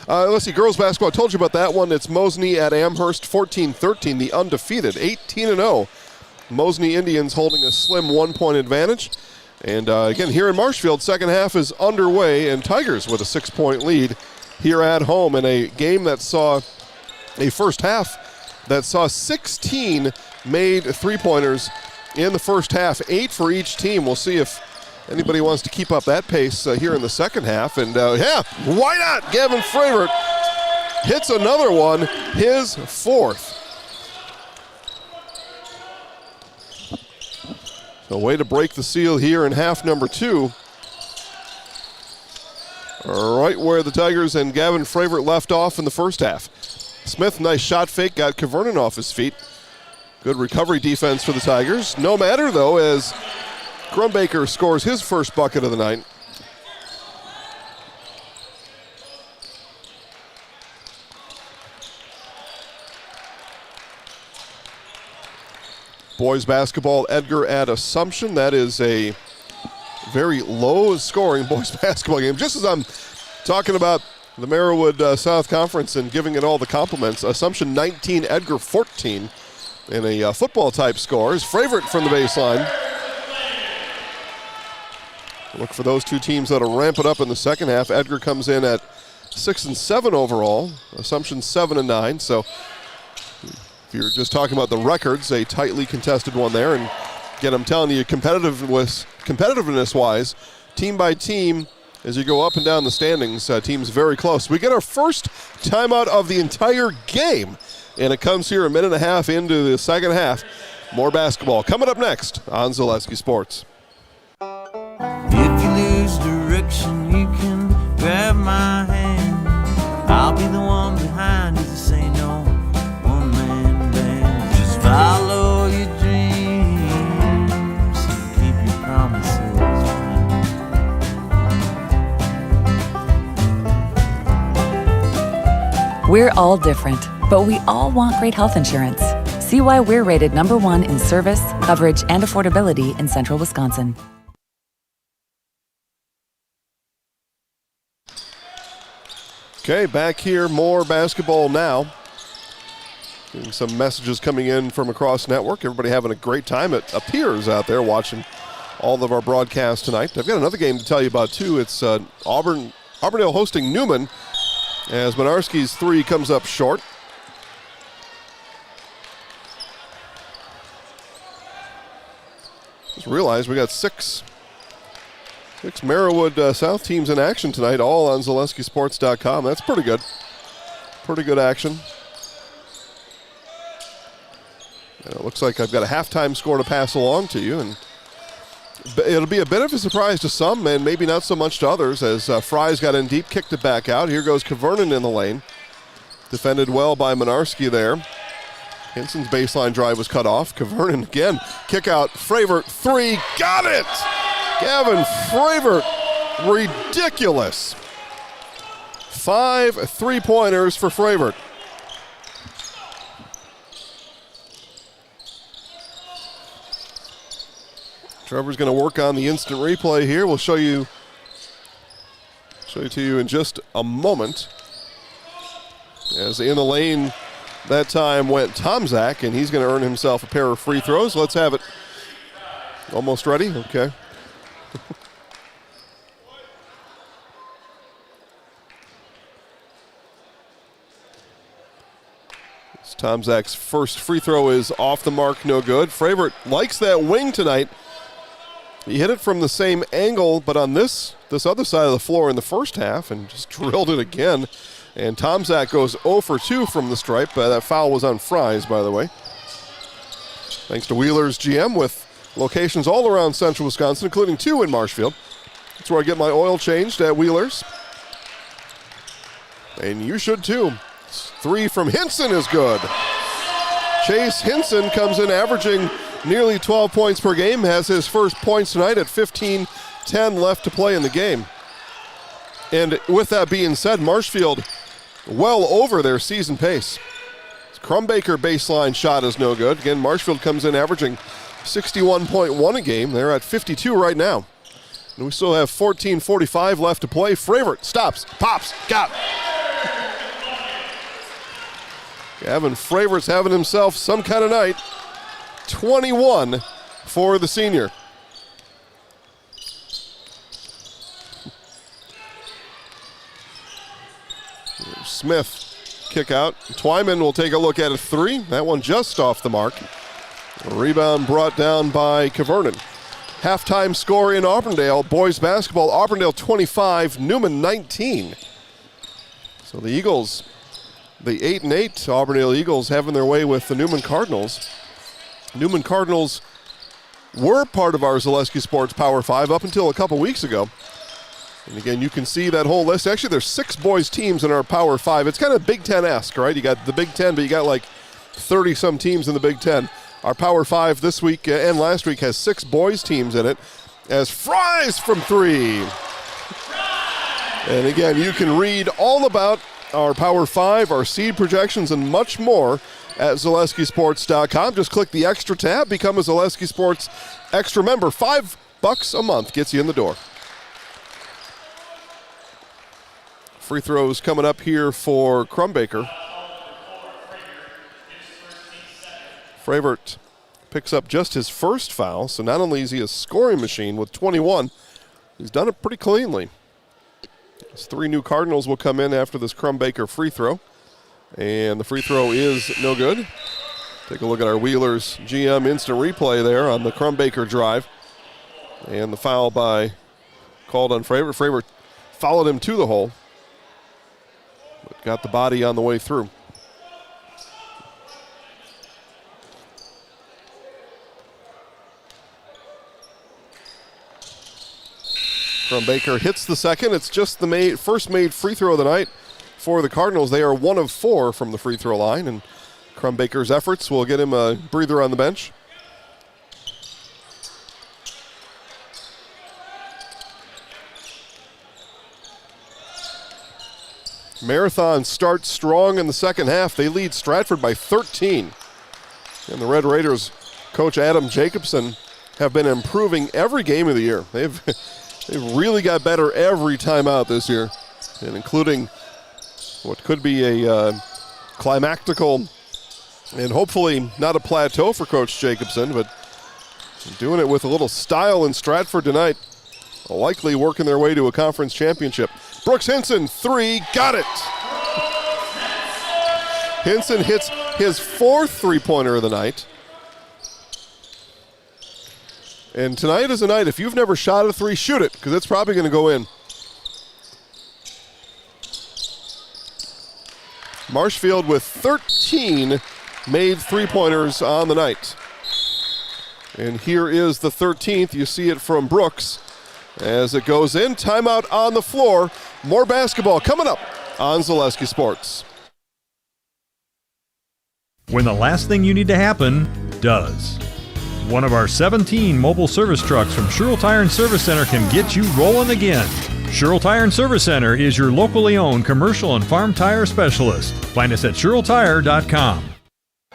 Let's see, girls basketball, I told you about that one. It's Mosney at Amherst, 14-13, the undefeated, 18-0. Mosney Indians holding a slim 1-point advantage. And again, here in Marshfield, second half is underway, and Tigers with a 6-point lead here at home in a game that saw a first half that saw 16 made three-pointers in the first half, 8 for each team. We'll see if anybody wants to keep up that pace here in the second half. And yeah, why not? Gavin Fravert hits another one, his fourth. So way to break the seal here in half number 2. Right where the Tigers and Gavin Fravert left off in the first half. Smith, nice shot fake, got Kvernen off his feet. Good recovery defense for the Tigers. No matter, though, as Grumbaker scores his first bucket of the night. Boys basketball, Edgar at Assumption. That is a very low-scoring boys basketball game. Just as I'm talking about the Merriwood South Conference and giving it all the compliments, Assumption 19, Edgar 14 in a football-type scores. Fravert from the baseline. Look for those two teams that'll ramp it up in the second half. Edgar comes in at 6-7 overall. Assumption 7-9. So if you're just talking about the records, a tightly contested one there. And again, I'm telling you, competitiveness-wise, team by team, as you go up and down the standings, teams very close. We get our first timeout of the entire game, and it comes here a minute and a half into the second half. More basketball coming up next on Zaleski Sports. If you lose direction, you can grab my hand. I'll be the one behind you to say no, one-man band. Just follow your dreams, keep your promises. We're all different, but we all want great health insurance. See why we're rated #1 in service, coverage, and affordability in Central Wisconsin. Okay, back here, more basketball now. Getting some messages coming in from across network. Everybody having a great time, it appears, out there watching all of our broadcasts tonight. I've got another game to tell you about, too. It's Auburndale hosting Newman, as Minarski's three comes up short. Just realized we got six Merriwood South teams in action tonight, all on ZaleskiSports.com. That's pretty good. Pretty good action. And it looks like I've got a halftime score to pass along to you, and it'll be a bit of a surprise to some and maybe not so much to others, as Fry's got in deep, kicked it back out. Here goes Kvernen in the lane. Defended well by Minarski there. Hinson's baseline drive was cut off. Kvernen again, kick out, Fravert, three, got it! Gavin Fravert, ridiculous. 5 3-pointers for Fravert. Trevor's going to work on the instant replay here. We'll show you to you in just a moment. As in the lane that time went Tomzak, and he's going to earn himself a pair of free throws. Let's have it. Almost ready? Okay. Tomzak's first free throw is off the mark, no good. Fravert likes that wing tonight. He hit it from the same angle, but on this other side of the floor in the first half, and just drilled it again. And Tomzak goes 0 for 2 from the stripe. That foul was on Fries, by the way. Thanks to Wheeler's GM with locations all around Central Wisconsin, including 2 in Marshfield. That's where I get my oil changed, at Wheeler's. And you should too. 3 from Hinson is good. Chase Hinson comes in averaging nearly 12 points per game, has his first points tonight at 15:10 left to play in the game. And with that being said, Marshfield well over their season pace. Crumbaker baseline shot is no good. Again, Marshfield comes in averaging 61.1 a game. They're at 52 right now. And we still have 14:45 left to play. Fravert stops, pops, got it. Gavin Fravert's having himself some kind of night. 21 for the senior. Smith kick out. Twyman will take a look at a three. That one just off the mark. A rebound brought down by Kvernen. Halftime score in Auburndale, boys basketball, Auburndale 25, Newman 19. So the Eagles, the 8-8 Auburndale Eagles having their way with the Newman Cardinals. Newman Cardinals were part of our Zaleski Sports Power 5 up until a couple weeks ago. And again, you can see that whole list. Actually, there's 6 boys teams in our Power 5. It's kind of Big Ten-esque, right? You got the Big Ten, but you got like 30-some teams in the Big Ten. Our Power 5 this week and last week has 6 boys teams in it, as Fries from 3. And again, you can read all about our Power 5, our seed projections, and much more at ZaleskiSports.com. Just click the Extra tab, become a Zaleski Sports Extra member. $5 a month gets you in the door. Free throws coming up here for Crumbaker. Fravert picks up just his first foul, so not only is he a scoring machine with 21, he's done it pretty cleanly. His 3 new Cardinals will come in after this Crumbaker free throw, and the free throw is no good. Take a look at our Wheelers GM instant replay there on the Crumbaker drive, and the foul called on Fravert. Fravert followed him to the hole, but got the body on the way through. Crumbaker hits the second. It's just the first made free throw of the night for the Cardinals. They are 1 of 4 from the free throw line, and Crumbaker's efforts will get him a breather on the bench. Marathon starts strong in the second half. They lead Stratford by 13. And the Red Raiders, Coach Adam Jacobson, have been improving every game of the year. They've really got better every time out this year, and including what could be a climactical and hopefully not a plateau for Coach Jacobson, but doing it with a little style in Stratford tonight, likely working their way to a conference championship. Brooks Hinson, 3, got it. Hinson hits his 4th three-pointer of the night. And tonight is a night, if you've never shot a 3, shoot it, because it's probably going to go in. Marshfield with 13 made three-pointers on the night. And here is the 13th. You see it from Brooks as it goes in. Timeout on the floor. More basketball coming up on Zaleski Sports. When the last thing you need to happen does. One of our 17 mobile service trucks from Sherrill Tire and Service Center can get you rolling again. Sherrill Tire and Service Center is your locally owned commercial and farm tire specialist. Find us at SherrillTire.com.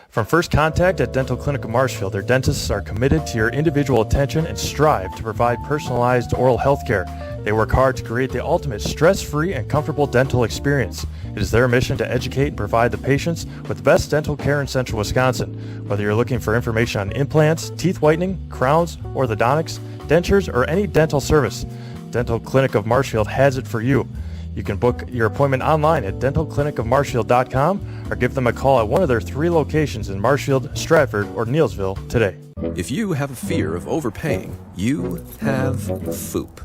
From first contact at Dental Clinic of Marshfield, their dentists are committed to your individual attention and strive to provide personalized oral health care. They work hard to create the ultimate stress-free and comfortable dental experience. It is their mission to educate and provide the patients with the best dental care in Central Wisconsin. Whether you're looking for information on implants, teeth whitening, crowns, orthodontics, dentures, or any dental service, Dental Clinic of Marshfield has it for you. You can book your appointment online at dentalclinicofmarshfield.com or give them a call at one of their 3 locations in Marshfield, Stratford, or Neillsville today. If you have a fear of overpaying, you have FOOP.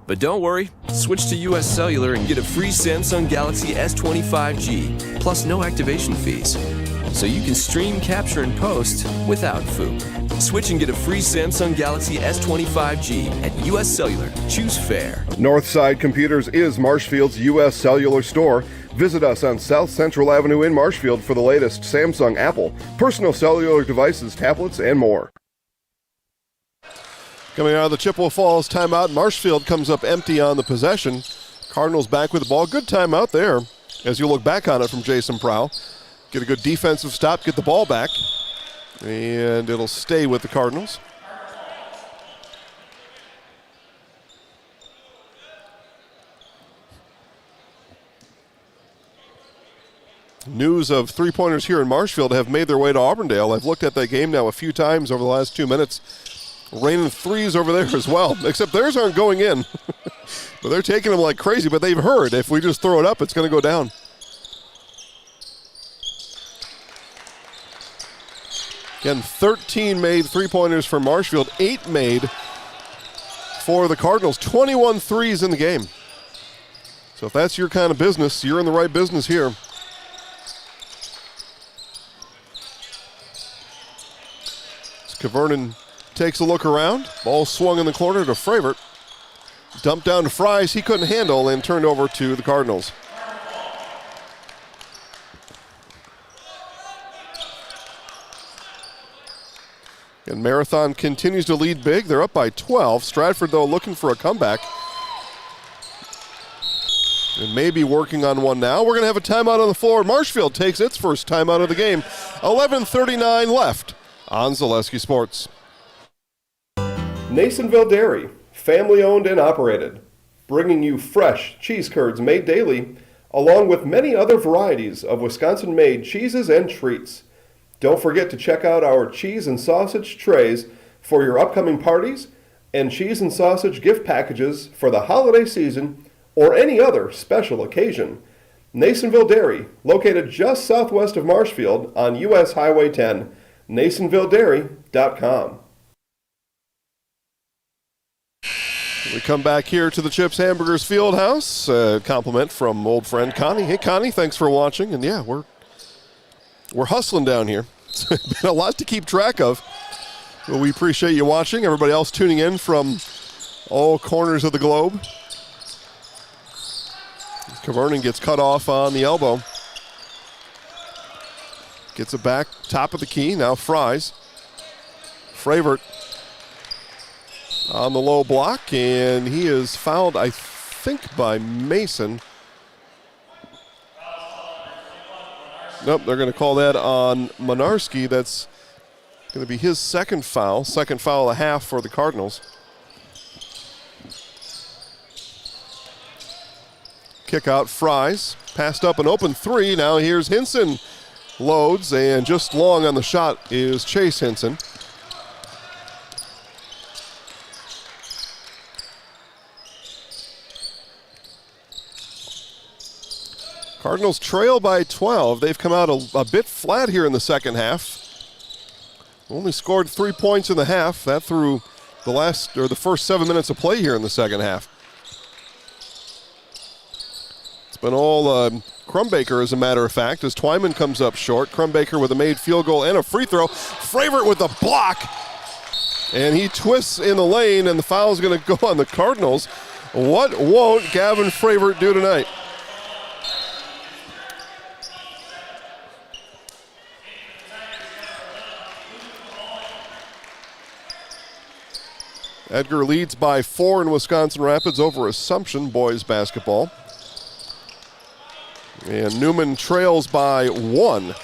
But don't worry, switch to US Cellular and get a free Samsung Galaxy S25G, plus no activation fees. So you can stream, capture, and post without FOOP. Switch and get a free Samsung Galaxy S25G at US Cellular. Choose fair. Northside Computers is Marshfield's U.S. Cellular store. Visit us on South Central Avenue in Marshfield for the latest Samsung, Apple, personal cellular devices, tablets, and more. Coming out of the Chippewa Falls timeout, Marshfield comes up empty on the possession. Cardinals back with the ball. Good timeout there as you look back on it from Jason Prow. Get a good defensive stop, get the ball back, and it'll stay with the Cardinals. News of three-pointers here in Marshfield have made their way to Auburndale. I've looked at that game now a few times over the last 2 minutes. Raining threes over there as well, except theirs aren't going in. But they're taking them like crazy, but they've heard if we just throw it up, it's going to go down. Again, 13 made three-pointers for Marshfield, 8 made for the Cardinals. 21 threes in the game. So if that's your kind of business, you're in the right business here. Vernon takes a look around. Ball swung in the corner to Fravert. Dumped down to Fries. He couldn't handle and turned over to the Cardinals. And Marathon continues to lead big. They're up by 12. Stratford, though, looking for a comeback. And maybe working on one now. We're going to have a timeout on the floor. Marshfield takes its first timeout of the game. 11:39 left on Zaleski Sports. Nasonville Dairy, family owned and operated, bringing you fresh cheese curds made daily, along with many other varieties of Wisconsin-made cheeses and treats. Don't forget to check out our cheese and sausage trays for your upcoming parties and cheese and sausage gift packages for the holiday season or any other special occasion. Nasonville Dairy, located just southwest of Marshfield on U.S. Highway 10, NasonvilleDairy.com. We come back here to the Chips Hamburgers Fieldhouse. Compliment from old friend Connie. Hey, Connie, thanks for watching. And yeah, we're hustling down here. It's been a lot to keep track of. Well, we appreciate you watching. Everybody else tuning in from all corners of the globe. Vernon gets cut off on the elbow. Gets it back, top of the key. Now Fries. Fravert on the low block, and he is fouled, I think, by Mason. Nope, they're going to call that on Monarski. That's going to be his second foul of the half for the Cardinals. Kick out Fries, passed up an open three. Now here's Hinson, loads, and just long on the shot is Chase Hinson. Cardinals trail by 12. They've come out a bit flat here in the second half. Only scored 3 points in the half. That through the first 7 minutes of play here in the second half. It's been all Crumbaker, as a matter of fact, as Twyman comes up short. Crumbaker with a made field goal and a free throw. Fravert with the block. And he twists in the lane, and the foul is going to go on the Cardinals. What won't Gavin Fravert do tonight? Edgar leads by 4 in Wisconsin Rapids over Assumption boys basketball. And Newman trails by 1.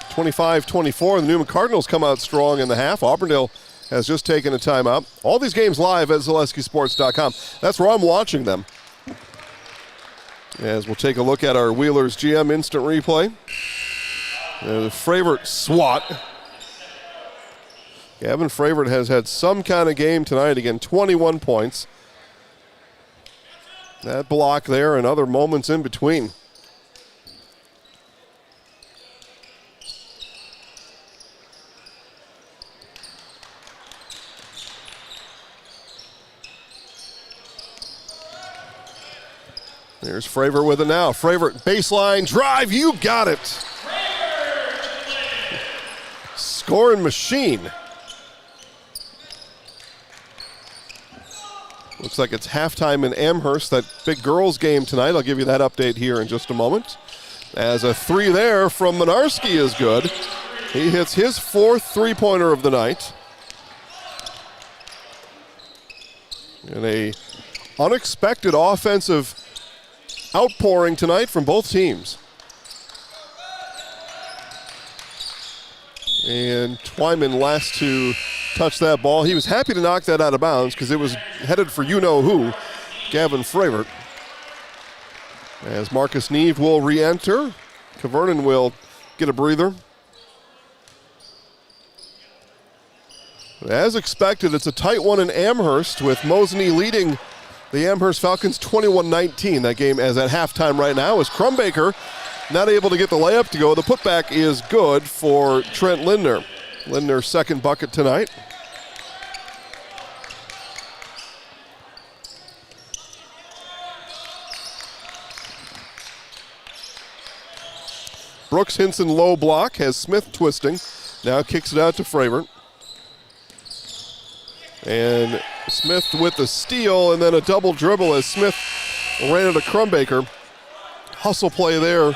25-24. The Newman Cardinals come out strong in the half. Auburndale has just taken a timeout. All these games live at ZaleskiSports.com. That's where I'm watching them. As we'll take a look at our Wheelers GM instant replay. The Fravert swat. Gavin Fravert has had some kind of game tonight. Again, 21 points. That block there and other moments in between. There's Fravert with it now. Fravert, baseline drive. You got it. Scoring machine. Looks like it's halftime in Amherst, that big girls game tonight. I'll give you that update here in just a moment. As a three there from Monarski is good. He hits his 4th three-pointer of the night. And a unexpected offensive outpouring tonight from both teams. And Twyman last to touch that ball. He was happy to knock that out of bounds because it was headed for you-know-who, Gavin Fravert. As Marcus Neve will re-enter, Vernon will get a breather. As expected, it's a tight one in Amherst with Mosney leading the Amherst Falcons 21-19. That game as at halftime right now as Crumbaker not able to get the layup to go. The putback is good for Trent Lindner. Lindner's second bucket tonight. Brooks Hinson low block, has Smith twisting. Now kicks it out to Fravert. And Smith with the steal and then a double dribble as Smith ran into Crumbaker. Hustle play there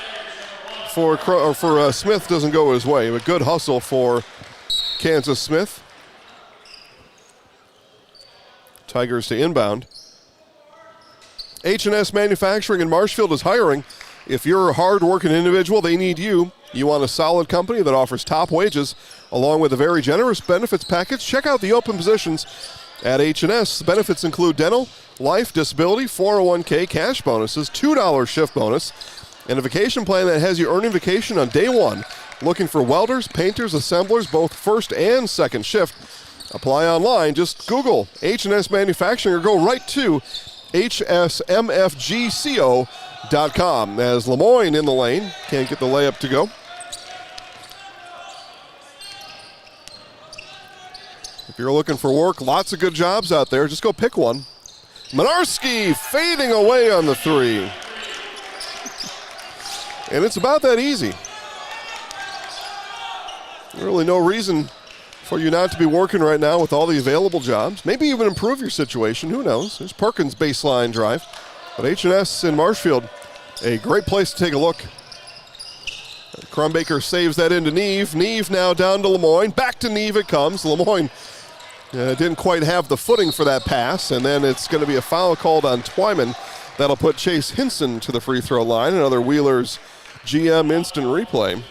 for Smith doesn't go his way. But good hustle for Kansas Smith. Tigers to inbound. H&S Manufacturing in Marshfield is hiring. If you're a hard-working individual, they need you. You want a solid company that offers top wages along with a very generous benefits package? Check out the open positions at H&S. The benefits include dental, life, disability, 401k, cash bonuses, $2 shift bonus, and a vacation plan that has you earning vacation on day one. Looking for welders, painters, assemblers, both first and second shift. Apply online. Just Google H&S Manufacturing or go right to hsmfgco.com. As Lemoyne in the lane, can't get the layup to go. If you're looking for work, lots of good jobs out there. Just go pick one. Minarski fading away on the three. And it's about that easy. Really no reason for you not to be working right now with all the available jobs. Maybe even improve your situation. Who knows? There's Perkins' baseline drive. But H&S in Marshfield, a great place to take a look. Crumbaker saves that into Neve. Neve now down to Lemoyne. Back to Neve it comes. Lemoyne didn't quite have the footing for that pass. And then it's going to be a foul called on Twyman. That'll put Chase Hinson to the free throw line. Another Wheeler's GM instant replay.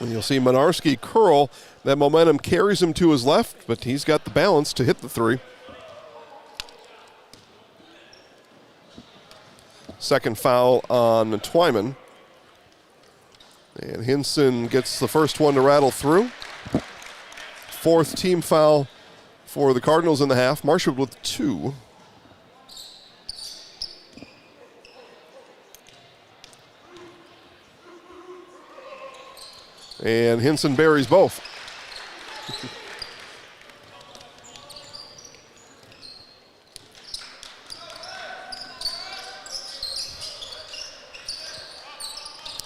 And you'll see Minarski curl. That momentum carries him to his left, but he's got the balance to hit the three. Second foul on Twyman. And Hinson gets the first one to rattle through. Fourth team foul for the Cardinals in the half. Marshfield with 2. And Hinson buries both.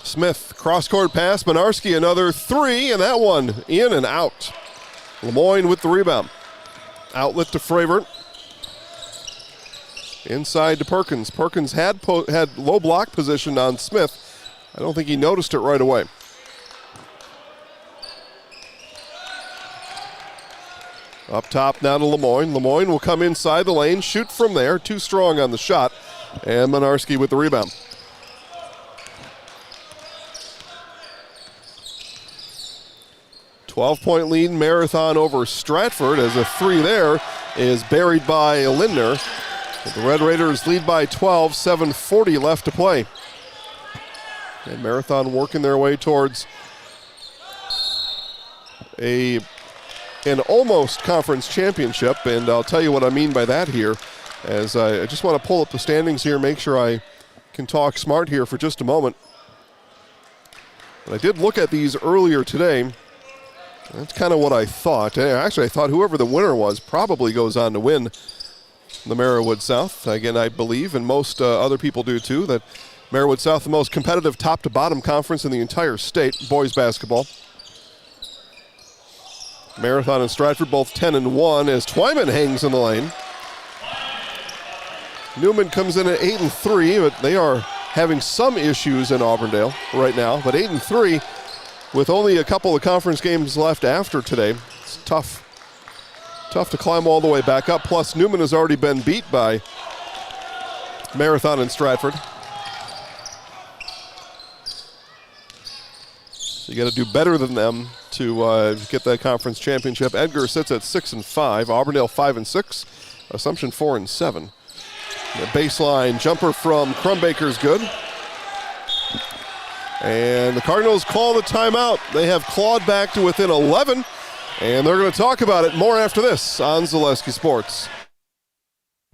Smith, cross-court pass, Minarski another 3, and that one in and out. Lemoyne with the rebound. Outlet to Fravert. Inside to Perkins. Perkins had low block position on Smith. I don't think he noticed it right away. Up top now to Lemoyne. Lemoyne will come inside the lane, shoot from there. Too strong on the shot. And Minarski with the rebound. .12 lead Marathon over Stratford as a 3 there is buried by Lindner. The Red Raiders lead by 12, 7:40 left to play. And Marathon working their way towards an almost conference championship, and I'll tell you what I mean by that here, as I just want to pull up the standings here, make sure I can talk smart here for just a moment. But I did look at these earlier today. That's kind of what I thought. Actually, I thought whoever the winner was probably goes on to win the Merriwood South. Again, I believe, and most other people do too, that Merriwood South, the most competitive top-to-bottom conference in the entire state, boys basketball. Marathon and Stratford both 10-1 as Twyman hangs in the lane. Newman comes in at 8-3, but they are having some issues in Auburndale right now. But 8-3 with only a couple of conference games left after today. It's tough to climb all the way back up. Plus, Newman has already been beat by Marathon and Stratford. So you got to do better than them to get that conference championship. Edgar sits at 6-5. Auburndale 5-6. Assumption 4-7. The baseline jumper from Crumbaker's good. And the Cardinals call the timeout. They have clawed back to within 11, and they're going to talk about it more after this on Zaleski Sports.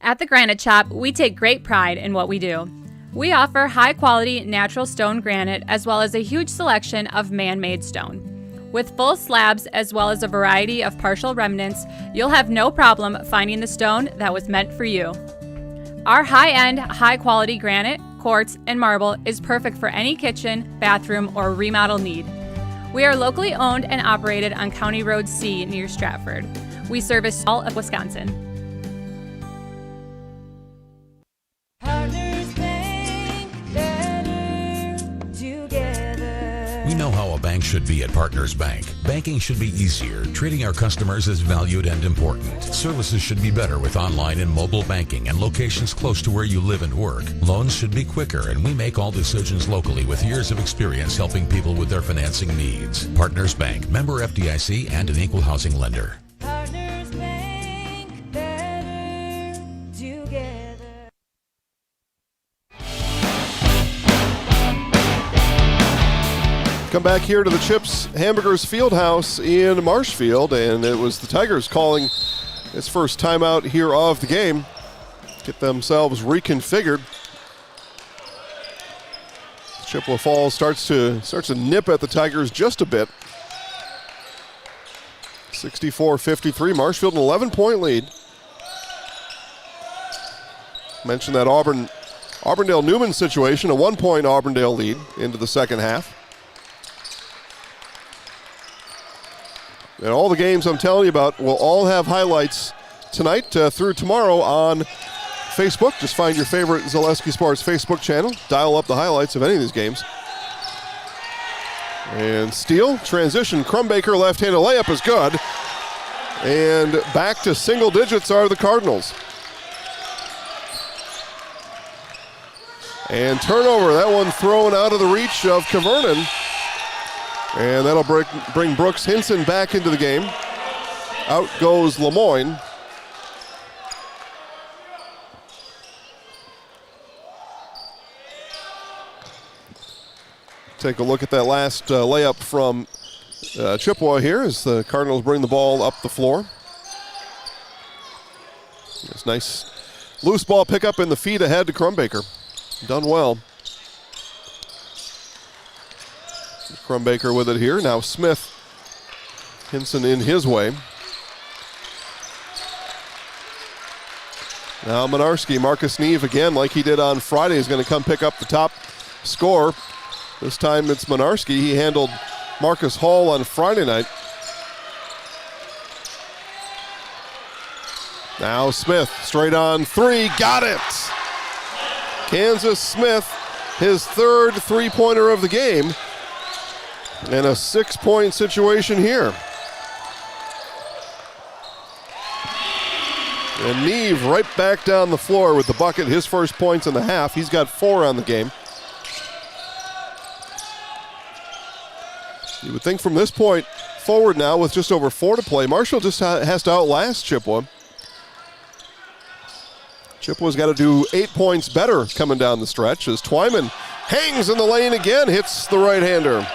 At the Granite Shop, we take great pride in what we do. We offer high-quality natural stone granite as well as a huge selection of man-made stone. With full slabs as well as a variety of partial remnants, you'll have no problem finding the stone that was meant for you. Our high-end, high-quality granite, quartz, and marble is perfect for any kitchen, bathroom, or remodel need. We are locally owned and operated on County Road C near Stratford. We service all of Wisconsin. We know how a bank should be at Partners Bank. Banking should be easier, treating our customers as valued and important. Services should be better with online and mobile banking and locations close to where you live and work. Loans should be quicker, and we make all decisions locally with years of experience helping people with their financing needs. Partners Bank, member FDIC, and an equal housing lender. Come back here to the Chips Hamburgers Fieldhouse in Marshfield, and it was the Tigers calling its first timeout here of the game. Get themselves reconfigured. Chippewa Falls starts to nip at the Tigers just a bit. 64-53, Marshfield an 11-point lead. Mentioned that Auburndale-Newman situation, a 1-point Auburndale lead into the second half. And all the games I'm telling you about will all have highlights tonight through tomorrow on Facebook. Just find your favorite Zaleski Sports Facebook channel. Dial up the highlights of any of these games. And steal, transition, Crumbaker left-handed layup is good. And back to single digits are the Cardinals. And turnover, that one thrown out of the reach of Kvernen. And that'll bring Brooks Hinson back into the game. Out goes Lemoyne. Take a look at that last layup from Chippewa here as the Cardinals bring the ball up the floor. It's nice loose ball pickup in the feet ahead to Crumbaker. Done well. Crumbaker with it here. Now Smith. Hinson in his way. Now Minarski. Marcus Neve again, like he did on Friday, is going to come pick up the top score. This time it's Minarski. He handled Marcus Hall on Friday night. Now Smith, straight on three. Got it! Kansas Smith, his third three-pointer of the game. And a 6-point situation here. And Neve right back down the floor with the bucket, his first points in the half. He's got 4 on the game. You would think from this point forward now with just over 4 to play, Marshall just has to outlast Chippewa. Chippewa's got to do 8 points better coming down the stretch as Twyman hangs in the lane again, hits the right-hander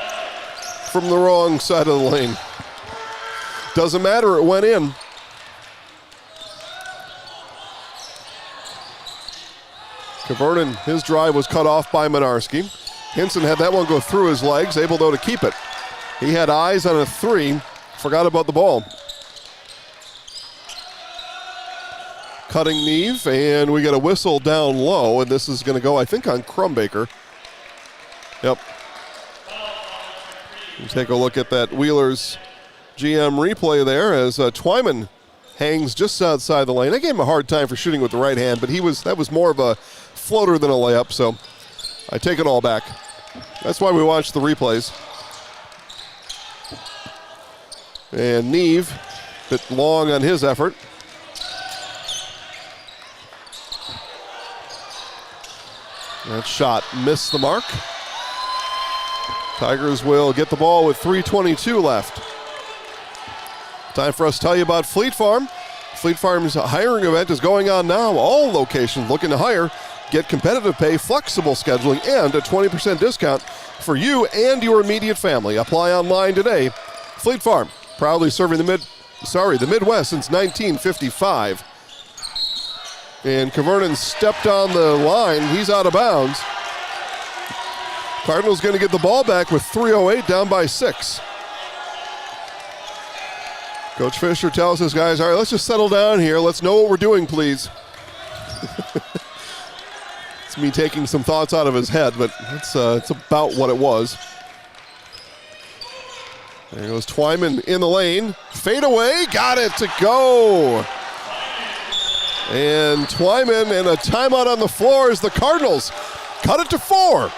from the wrong side of the lane. Doesn't matter, it went in. Kvernen, his drive was cut off by Minarski. Hinson had that one go through his legs, able though to keep it. He had eyes on a 3, forgot about the ball. Cutting Neve, and we get a whistle down low, and this is going to go, I think, on Crumbaker. Yep. We'll take a look at that Wheelers GM replay there as Twyman hangs just outside the lane. I gave him a hard time for shooting with the right hand, but that was more of a floater than a layup, so I take it all back. That's why we watch the replays. And Neve, a bit long on his effort. That shot missed the mark. Tigers will get the ball with 3:22 left. Time for us to tell you about Fleet Farm. Fleet Farm's hiring event is going on now. All locations looking to hire. Get competitive pay, flexible scheduling, and a 20% discount for you and your immediate family. Apply online today. Fleet Farm, proudly serving the Midwest since 1955. And Vernon stepped on the line. He's out of bounds. Cardinals going to get the ball back with 3:08, down by 6. Coach Fisher tells his guys, all right, let's just settle down here. Let's know what we're doing, please. It's me taking some thoughts out of his head, but it's about what it was. There goes Twyman in the lane. Fade away, got it to go. And Twyman and a timeout on the floor as the Cardinals cut it to 4.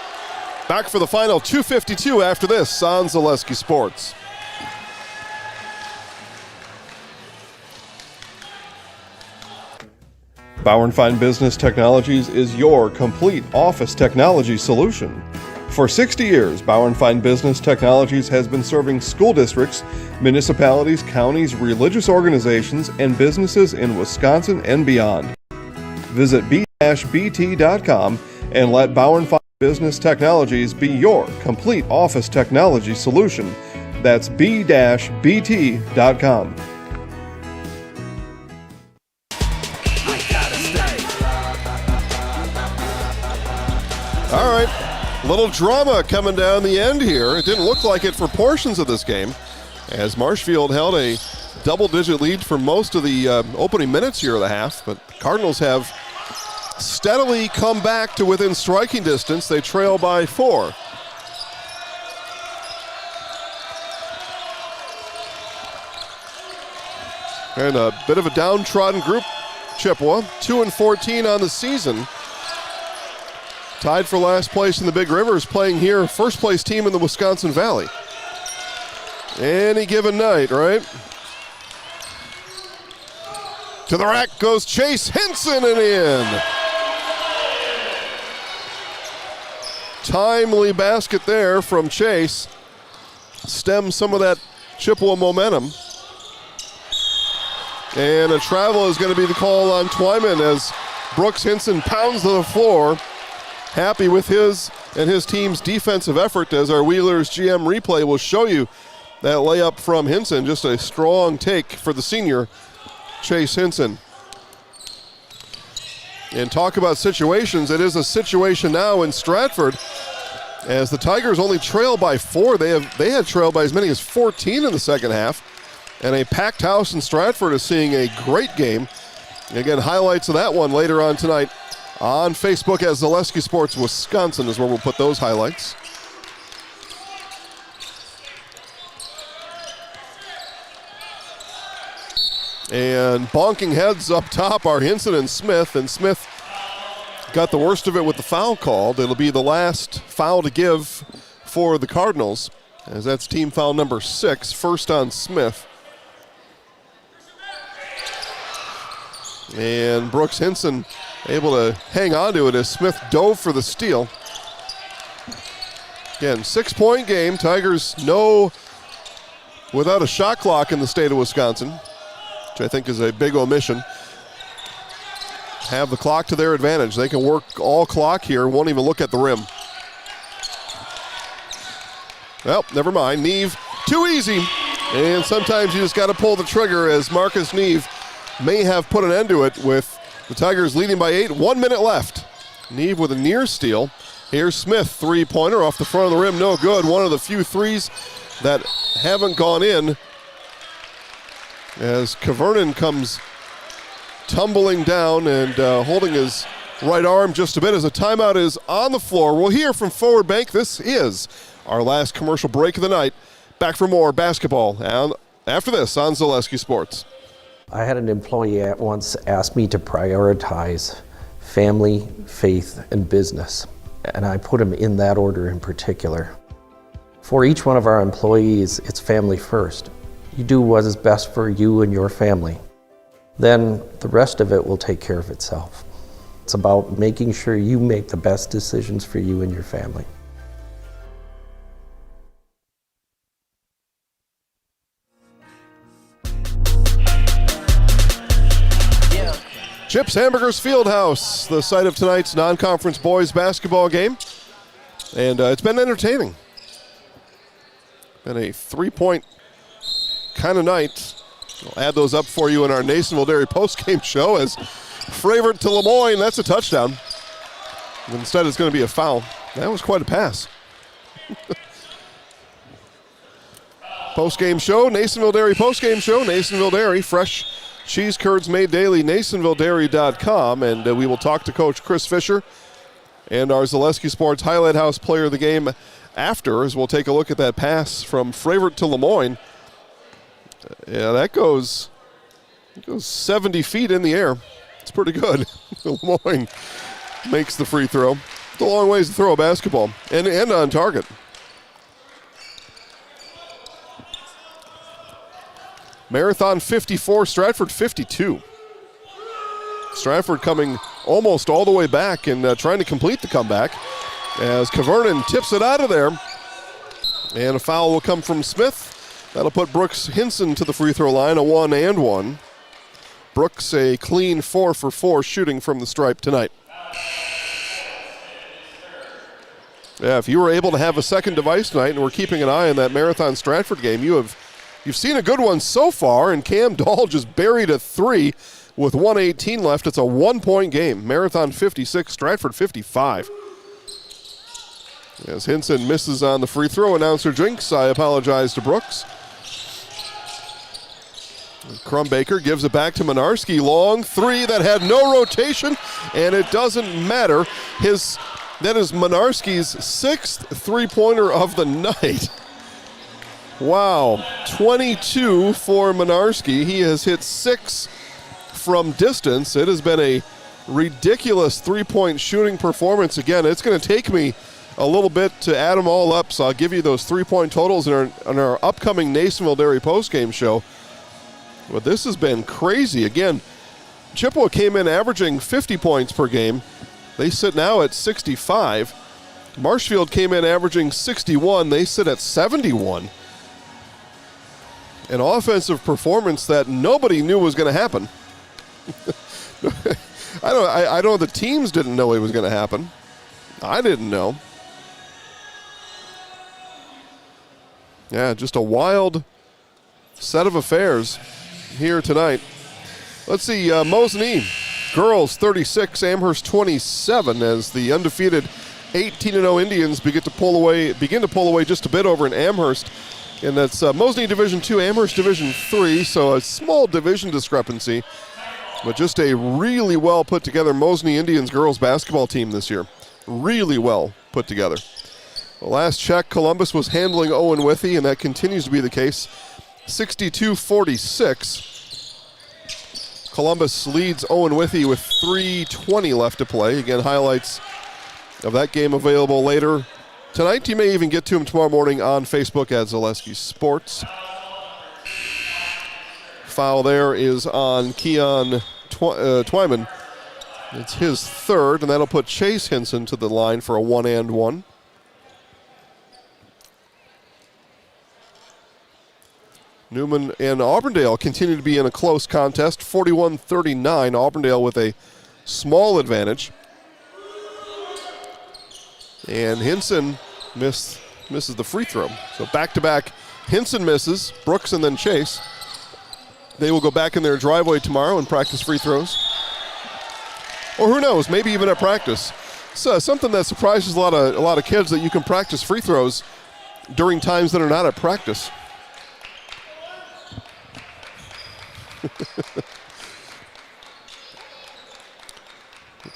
Back for the final 2:52 after this on Zaleski Sports. Bauer & Fine Business Technologies is your complete office technology solution. For 60 years, Bauer & Fine Business Technologies has been serving school districts, municipalities, counties, religious organizations, and businesses in Wisconsin and beyond. Visit b-bt.com and let Bauer & Fine Business Technologies be your complete office technology solution. That's b-bt.com. All right, little drama coming down the end here. It didn't look like it for portions of this game, as Marshfield held a double-digit lead for most of the opening minutes here of the half, but Cardinals have steadily come back to within striking distance. They trail by 4. And a bit of a downtrodden group, Chippewa, 2-14 on the season. Tied for last place in the Big Rivers, playing here, first place team in the Wisconsin Valley. Any given night, right? To the rack goes Chase Henson and in. Timely basket there from Chase. Stems some of that Chippewa momentum. And a travel is going to be the call on Twyman as Brooks Henson pounds to the floor. Happy with his and his team's defensive effort, as our Wheelers GM replay will show you that layup from Henson. Just a strong take for the senior, Chase Henson. And talk about situations, it is a situation now in Stratford as the Tigers only trail by 4. They had trailed by as many as 14 in the second half. And a packed house in Stratford is seeing a great game. And again, highlights of that one later on tonight on Facebook as Zaleski Sports Wisconsin is where we'll put those highlights. And bonking heads up top are Henson and Smith got the worst of it with the foul called. It'll be the last foul to give for the Cardinals, as that's team foul number 6, first on Smith. And Brooks Henson able to hang on to it as Smith dove for the steal. Again, 6-point game. Tigers without a shot clock in the state of Wisconsin, which I think is a big omission. Have the clock to their advantage. They can work all clock here, won't even look at the rim. Well, never mind. Neve, too easy. And sometimes you just got to pull the trigger, as Marcus Neve may have put an end to it with the Tigers leading by 8. 1 minute left. Neve with a near steal. Here's Smith, three-pointer off the front of the rim, no good. One of the few threes that haven't gone in, as Vernon comes tumbling down and holding his right arm just a bit as a timeout is on the floor. We'll hear from Forward Bank. This is our last commercial break of the night. Back for more basketball and after this on Zaleski Sports. I had an employee once ask me to prioritize family, faith, and business, and I put them in that order in particular. For each one of our employees, it's family first. You do what is best for you and your family. Then the rest of it will take care of itself. It's about making sure you make the best decisions for you and your family. Chips Hamburgers Fieldhouse, the site of tonight's non-conference boys basketball game. And it's been entertaining. Been a 3-point kind of night. We'll add those up for you in our Nasonville Dairy post-game show as Fravert to Lemoyne. That's a touchdown. Instead, it's going to be a foul. That was quite a pass. Post-game show, Nasonville Dairy post-game show. Nasonville Dairy, fresh cheese curds made daily, NasonvilleDairy.com. And we will talk to Coach Chris Fisher and our Zaleski Sports Highlight House player of the game after, as we'll take a look at that pass from Fravert to Lemoyne. Yeah, that goes 70 feet in the air. It's pretty good. Lemoyne makes the free throw. It's a long ways to throw a basketball, and on target. Marathon 54, Stratford 52. Stratford coming almost all the way back and trying to complete the comeback as Kavernen tips it out of there. And a foul will come from Smith. That'll put Brooks Hinson to the free throw line, a 1-and-1. Brooks a clean 4 for 4 shooting from the stripe tonight. Yeah, if you were able to have a second device tonight, and we're keeping an eye on that Marathon Stratford game, you've seen a good one so far, and Cam Dahl just buried a 3 with 1:18 left. It's a 1-point game. Marathon 56, Stratford 55. As Hinson misses on the free throw, announcer jinx. I apologize to Brooks. Crumbaker gives it back to Minarski. Long 3 that had no rotation, and it doesn't matter. That is Minarski's 6th three-pointer of the night. Wow, 22 for Minarski. He has hit 6 from distance. It has been a ridiculous three-point shooting performance. Again, it's going to take me a little bit to add them all up, so I'll give you those three-point totals in our upcoming Nasonville Dairy postgame show. But this has been crazy. Again, Chippewa came in averaging 50 points per game. They sit now at 65. Marshfield came in averaging 61. They sit at 71. An offensive performance that nobody knew was going to happen. I know the teams didn't know it was going to happen. I didn't know. Yeah, just a wild set of affairs here tonight. Let's see, Mosney, girls 36, Amherst 27, as the undefeated 18-0 Indians begin to pull away just a bit over in Amherst. And that's Mosney Division 2, Amherst Division 3, so a small division discrepancy, but just a really well put together Mosney Indians girls basketball team this year. Really well put together. The last check, Columbus was handling Owen Withy, and that continues to be the case. 62-46. Columbus leads Owen Withy with 3:20 left to play. Again, highlights of that game available later tonight. You may even get to them tomorrow morning on Facebook at Zaleski Sports. Foul there is on Keon Twyman. It's his third, and that'll put Chase Hinson to the line for a 1-and-1. Newman and Auburndale continue to be in a close contest, 41-39. Auburndale with a small advantage. And Hinson misses the free throw. So back-to-back, Hinson misses, Brooks and then Chase. They will go back in their driveway tomorrow and practice free throws. Or who knows, maybe even at practice. So something that surprises a lot of kids, that you can practice free throws during times that are not at practice. The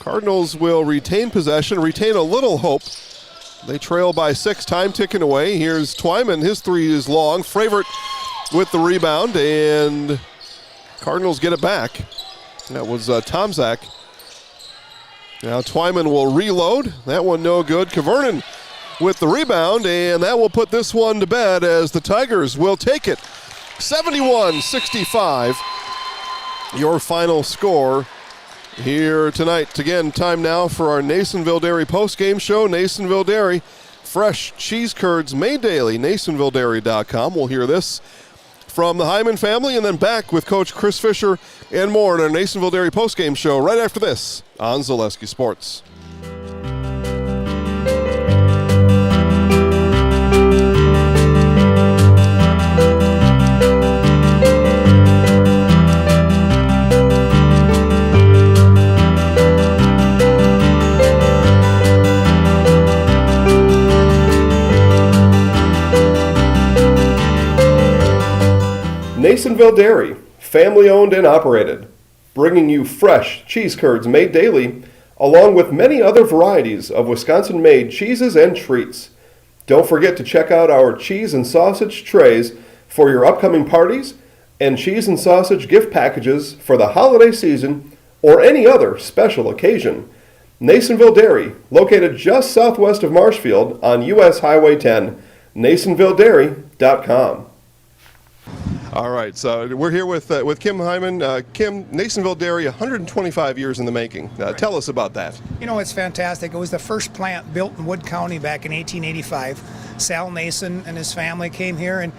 Cardinals will retain possession, retain a little hope. They trail by 6, time ticking away. Here's Twyman, his 3 is long. Fravert with the rebound, and Cardinals get it back. That was Tomzak. Now Twyman will reload. That one no good. Kavernen with the rebound, and that will put this one to bed as the Tigers will take it. 71-65, your final score here tonight. Again, time now for our Nasonville Dairy postgame show. Nasonville Dairy, fresh cheese curds made daily, NasonvilleDairy.com. We'll hear this from the Hyman family, and then back with Coach Chris Fisher and more in our Nasonville Dairy postgame show right after this on Zaleski Sports. Nasonville Dairy, family owned and operated, bringing you fresh cheese curds made daily, along with many other varieties of Wisconsin-made cheeses and treats. Don't forget to check out our cheese and sausage trays for your upcoming parties and cheese and sausage gift packages for the holiday season or any other special occasion. Nasonville Dairy, located just southwest of Marshfield on US Highway 10, NasonvilleDairy.com. All right, so we're here with Kim Hyman. Kim, Nasonville Dairy, 125 years in the making. Tell us about that. You know, it's fantastic. It was the first plant built in Wood County back in 1885. Sal Nason and his family came here, and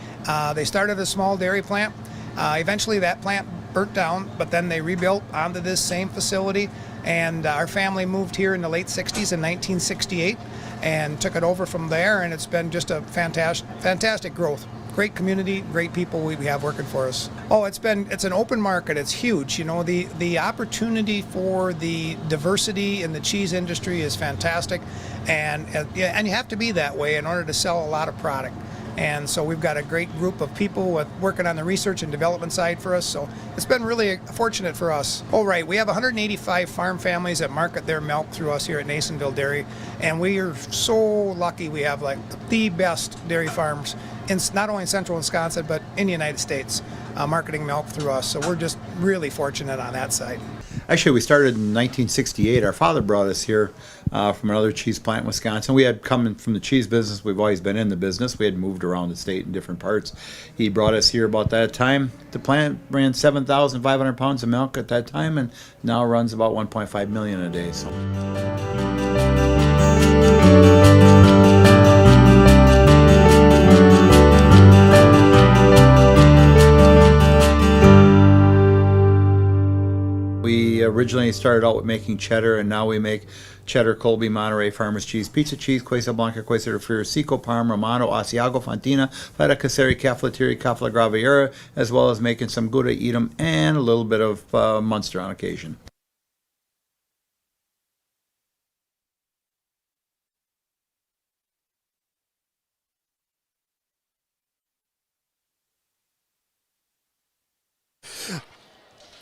they started a small dairy plant. Eventually that plant burnt down, but then they rebuilt onto this same facility, and our family moved here in the late 60s in 1968 and took it over from there, and it's been just a fantastic growth. Great community, great people we have working for us. Oh, it's an open market. It's huge. You know, the opportunity for the diversity in the cheese industry is fantastic, and you have to be that way in order to sell a lot of product. And so we've got a great group of people working on the research and development side for us. So it's been really fortunate for us. Oh, right. We have 185 farm families that market their milk through us here at Nasonville Dairy. And we are so lucky we have like the best dairy farms in not only in central Wisconsin, but in the United States, marketing milk through us. So we're just really fortunate on that side. Actually, we started in 1968. Our father brought us here from another cheese plant in Wisconsin. We had come from the cheese business. We've always been in the business. We had moved around the state in different parts. He brought us here about that time. The plant ran 7,500 pounds of milk at that time, and now runs about 1.5 million a day. So. We originally started out with making cheddar, and now we make cheddar, Colby, Monterey, Farmers Cheese, Pizza Cheese, Quesa Blanca, Quesa de Friar, Seco, Parm, Romano, Asiago, Fontina, Feta Caseri, Caflateri, Cafla Graviera, as well as making some Gouda Edam and a little bit of Munster on occasion.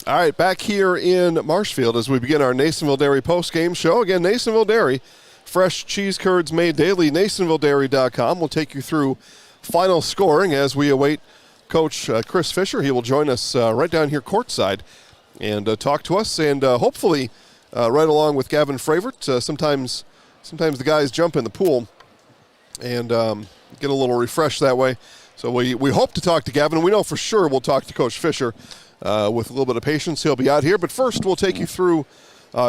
All right, back here in Marshfield as we begin our Nasonville Dairy post-game show. Again, Nasonville Dairy, fresh cheese curds made daily, NasonvilleDairy.com. We'll take you through final scoring as we await Coach Chris Fisher. He will join us right down here courtside and talk to us, and hopefully right along with Gavin Fravert. Sometimes the guys jump in the pool and get a little refreshed that way. So we hope to talk to Gavin. We know for sure we'll talk to Coach Fisher. With a little bit of patience, he'll be out here. But first, we'll take you through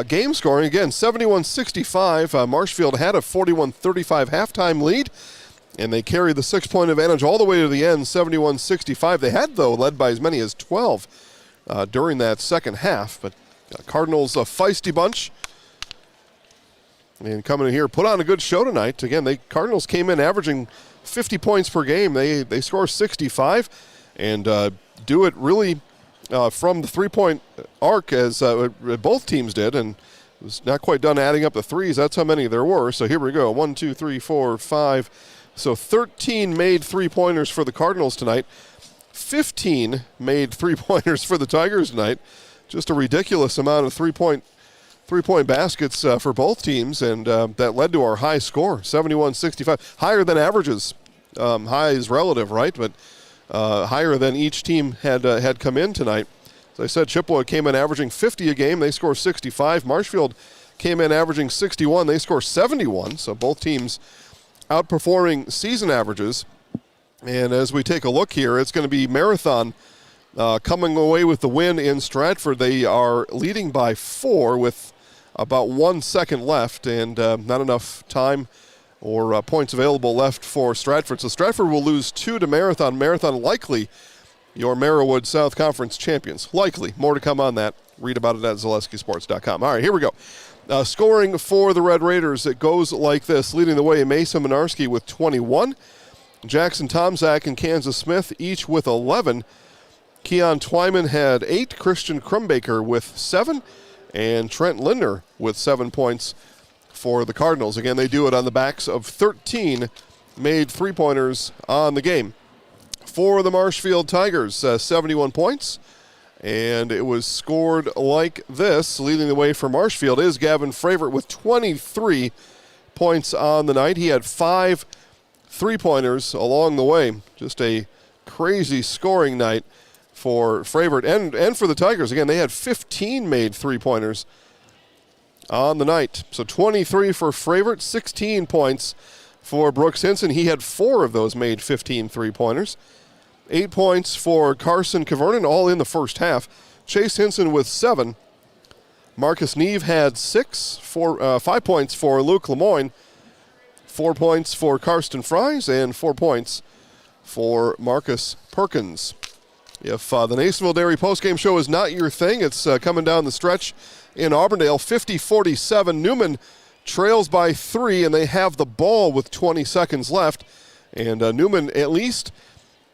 game scoring. Again, 71-65. Marshfield had a 41-35 halftime lead, and they carried the 6-point advantage all the way to the end, 71-65. They had, though, led by as many as 12 during that second half. But Cardinals, a feisty bunch. And coming in here, put on a good show tonight. Again, Cardinals came in averaging 50 points per game. They score 65 and do it really from the three-point arc as both teams did, and it was not quite done adding up the threes. That's how many there were. So here we go. 1, 2, 3, 4, 5. So 13 made three-pointers for the Cardinals tonight. 15 made three-pointers for the Tigers tonight. Just a ridiculous amount of three-point baskets for both teams, and that led to our high score, 71-65. Higher than averages. High is relative, right? But higher than each team had come in tonight. As I said, Chippewa came in averaging 50 a game. They score 65. Marshfield came in averaging 61. They score 71. So both teams outperforming season averages. And as we take a look here, it's going to be Marathon coming away with the win in Stratford. They are leading by 4 with about 1 second left, and not enough time or points available left for Stratford. So Stratford will lose 2 to Marathon. Marathon likely your Merriwood South Conference champions. Likely. More to come on that. Read about it at ZaleskiSports.com. All right, here we go. Scoring for the Red Raiders, it goes like this. Leading the way, Mason Minarski with 21. Jackson Tomzak and Kansas Smith each with 11. Keon Twyman had 8. Christian Krumbaker with 7. And Trent Lindner with 7 points for the Cardinals. Again, they do it on the backs of 13 made three-pointers on the game. for the Marshfield Tigers, 71 points. And it was scored like this. Leading the way for Marshfield is Gavin Fravert with 23 points on the night. He had 5 3-pointers along the way. Just a crazy scoring night for Fravert and for the Tigers. Again, they had 15 made 3-pointers on the night. So 23 for Fravert, 16 points for Brooks Hinson. He had 4 of those made 15 3-pointers. 8 points for Carson Cavernan, all in the first half. Chase Hinson with 7. Marcus Neve had 5 points for Luke Lemoyne. 4 points for Karsten Fries and 4 points for Marcus Perkins. If the Nasonville Dairy postgame show is not your thing, it's coming down the stretch in Auburndale, 50-47. Newman trails by 3, and they have the ball with 20 seconds left. And Newman, at least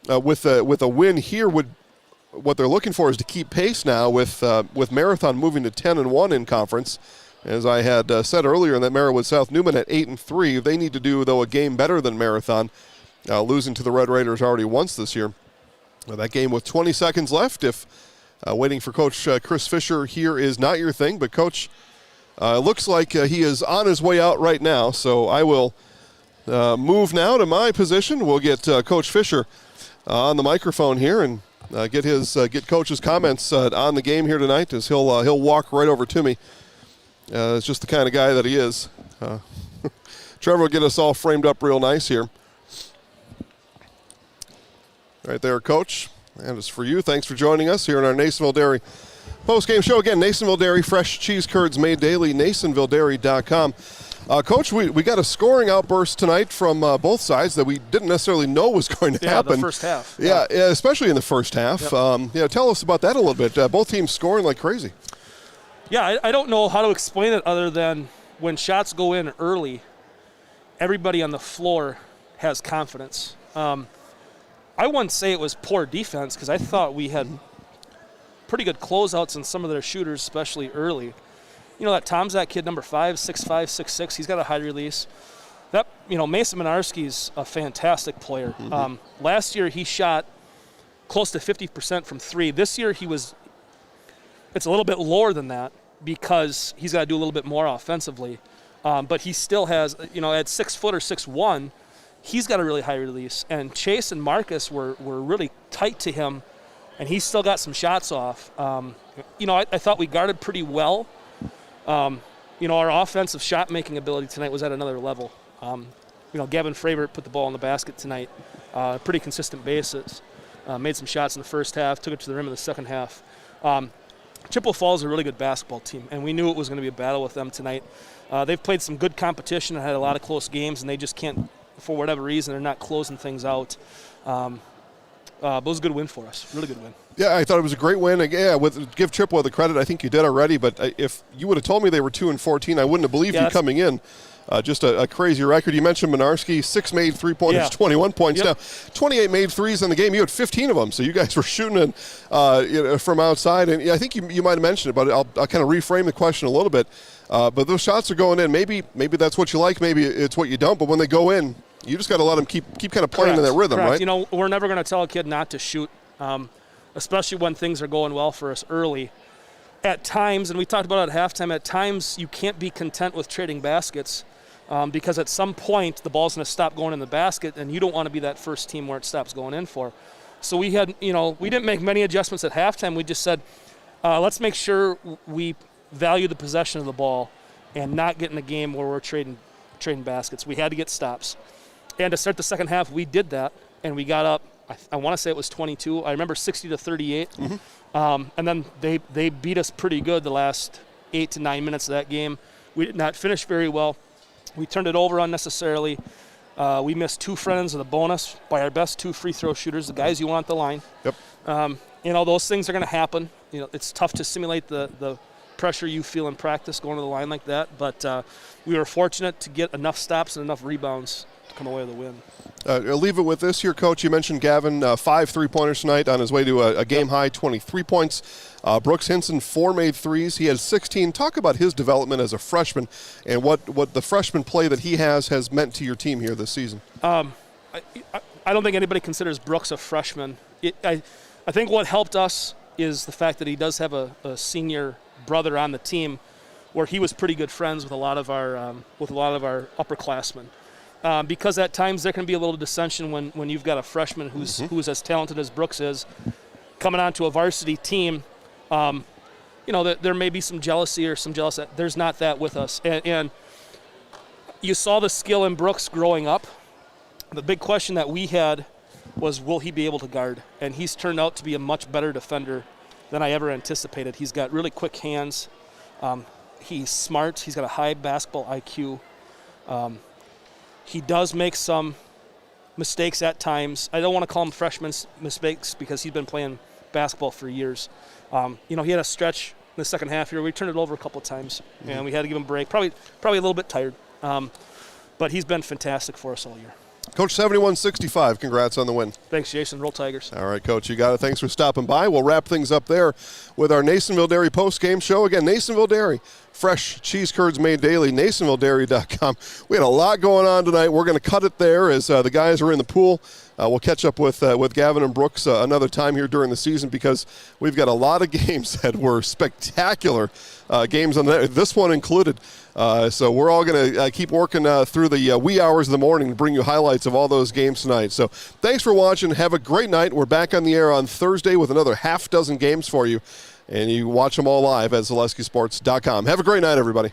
with a win here, what they're looking for is to keep pace now with Marathon moving to 10-1 in conference. As I had said earlier, in that Merriwood South, Newman at 8-3. They need to do, though, a game better than Marathon, losing to the Red Raiders already once this year. That game with 20 seconds left. If waiting for Coach Chris Fisher here is not your thing, but Coach looks like he is on his way out right now. So I will move now to my position. We'll get Coach Fisher on the microphone here and get Coach's comments on the game here tonight, as he'll walk right over to me. It's just the kind of guy that he is. Trevor will get us all framed up real nice here. Right there, Coach. And it's for you. Thanks for joining us here in our Nasonville Dairy postgame show. Again, Nasonville Dairy, fresh cheese curds made daily, NasonvilleDairy.com. Coach, we got a scoring outburst tonight from both sides that we didn't necessarily know was going to happen. The first half. Yeah, especially in the first half. Yep. Tell us about that a little bit. Both teams scoring like crazy. Yeah, I don't know how to explain it other than when shots go in early, everybody on the floor has confidence. I wouldn't say it was poor defense, because I thought we had pretty good closeouts on some of their shooters, especially early. You know, that Tomzak kid, number 5, 6'5", 6'6", he's got a high release. That, Mason Minarski's a fantastic player. Mm-hmm. Last year he shot close to 50% from 3. This year it's a little bit lower than that because he's got to do a little bit more offensively. But he still has, at 6 foot or 6'1", he's got a really high release. And Chase and Marcus were really tight to him, and he's still got some shots off. I thought we guarded pretty well. Our offensive shot-making ability tonight was at another level. Gavin Fravert put the ball in the basket tonight, pretty consistent basis. Made some shots in the first half, took it to the rim in the second half. Chippewa Falls is a really good basketball team, and we knew it was going to be a battle with them tonight. They've played some good competition and had a lot of close games, and they just can't, for whatever reason, they're not closing things out. But it was a good win for us, really good win. Yeah, I thought it was a great win. Yeah, give Chippewa the credit. I think you did already, but if you would have told me they were 2-14, I wouldn't have believed you coming in. Just a crazy record. You mentioned Minarski, 6 made 3-pointers, 21 points. Yep. Now, 28 made threes in the game. You had 15 of them, so you guys were shooting in, from outside. And I think you might have mentioned it, but I'll kind of reframe the question a little bit. But those shots are going in. Maybe that's what you like. Maybe it's what you don't. But when they go in, you just got to let them keep kind of playing in that rhythm, Correct. right? We're never going to tell a kid not to shoot, especially when things are going well for us early. At times, and we talked about it at halftime, at times you can't be content with trading baskets because at some point the ball's going to stop going in the basket, and you don't want to be that first team where it stops going in for. So we had, we didn't make many adjustments at halftime. We just said, let's make sure we value the possession of the ball and not get in a game where we're trading baskets. We had to get stops. And to start the second half, we did that, and we got up, I want to say it was 22. I remember 60-38. Mm-hmm. And then they beat us pretty good the last 8 to 9 minutes of that game. We did not finish very well. We turned it over unnecessarily. We missed 2 front ends of the bonus by our best 2 free throw shooters, the guys you want at the line. Yep. Those things are going to happen. It's tough to simulate the pressure you feel in practice going to the line like that. But we were fortunate to get enough stops and enough rebounds to come away with a win. I'll leave it with this here, Coach. You mentioned Gavin, 5 3-pointers tonight on his way to a game-high 23 points. Brooks Hinson, 4 made threes. He had 16. Talk about his development as a freshman and what the freshman play that he has meant to your team here this season. I don't think anybody considers Brooks a freshman. I think what helped us is the fact that he does have a senior brother on the team, where he was pretty good friends with a lot of our upperclassmen. Because at times there can be a little dissension when you've got a freshman who's as talented as Brooks is coming onto a varsity team. There may be some jealousy or some jealousy. There's not that with us. And you saw the skill in Brooks growing up. The big question that we had was, will he be able to guard? And he's turned out to be a much better defender than I ever anticipated. He's got really quick hands. He's smart. He's got a high basketball IQ. He does make some mistakes at times. I don't want to call them freshman mistakes because he's been playing basketball for years. He had a stretch in the second half here. We turned it over a couple of times, and we had to give him a break. Probably a little bit tired, but he's been fantastic for us all year. Coach, 71-65, congrats on the win. Thanks, Jason. Roll Tigers. All right, Coach, you got it. Thanks for stopping by. We'll wrap things up there with our Nasonville Dairy post-game show. Again, Nasonville Dairy, fresh cheese curds made daily, NasonvilleDairy.com. We had a lot going on tonight. We're going to cut it there as the guys are in the pool. We'll catch up with Gavin and Brooks another time here during the season because we've got a lot of games that were spectacular games on this one included. So we're all going to keep working through the wee hours of the morning to bring you highlights of all those games tonight. So thanks for watching. Have a great night. We're back on the air on Thursday with another half dozen games for you. And you watch them all live at ZaleskiSports.com. Have a great night, everybody.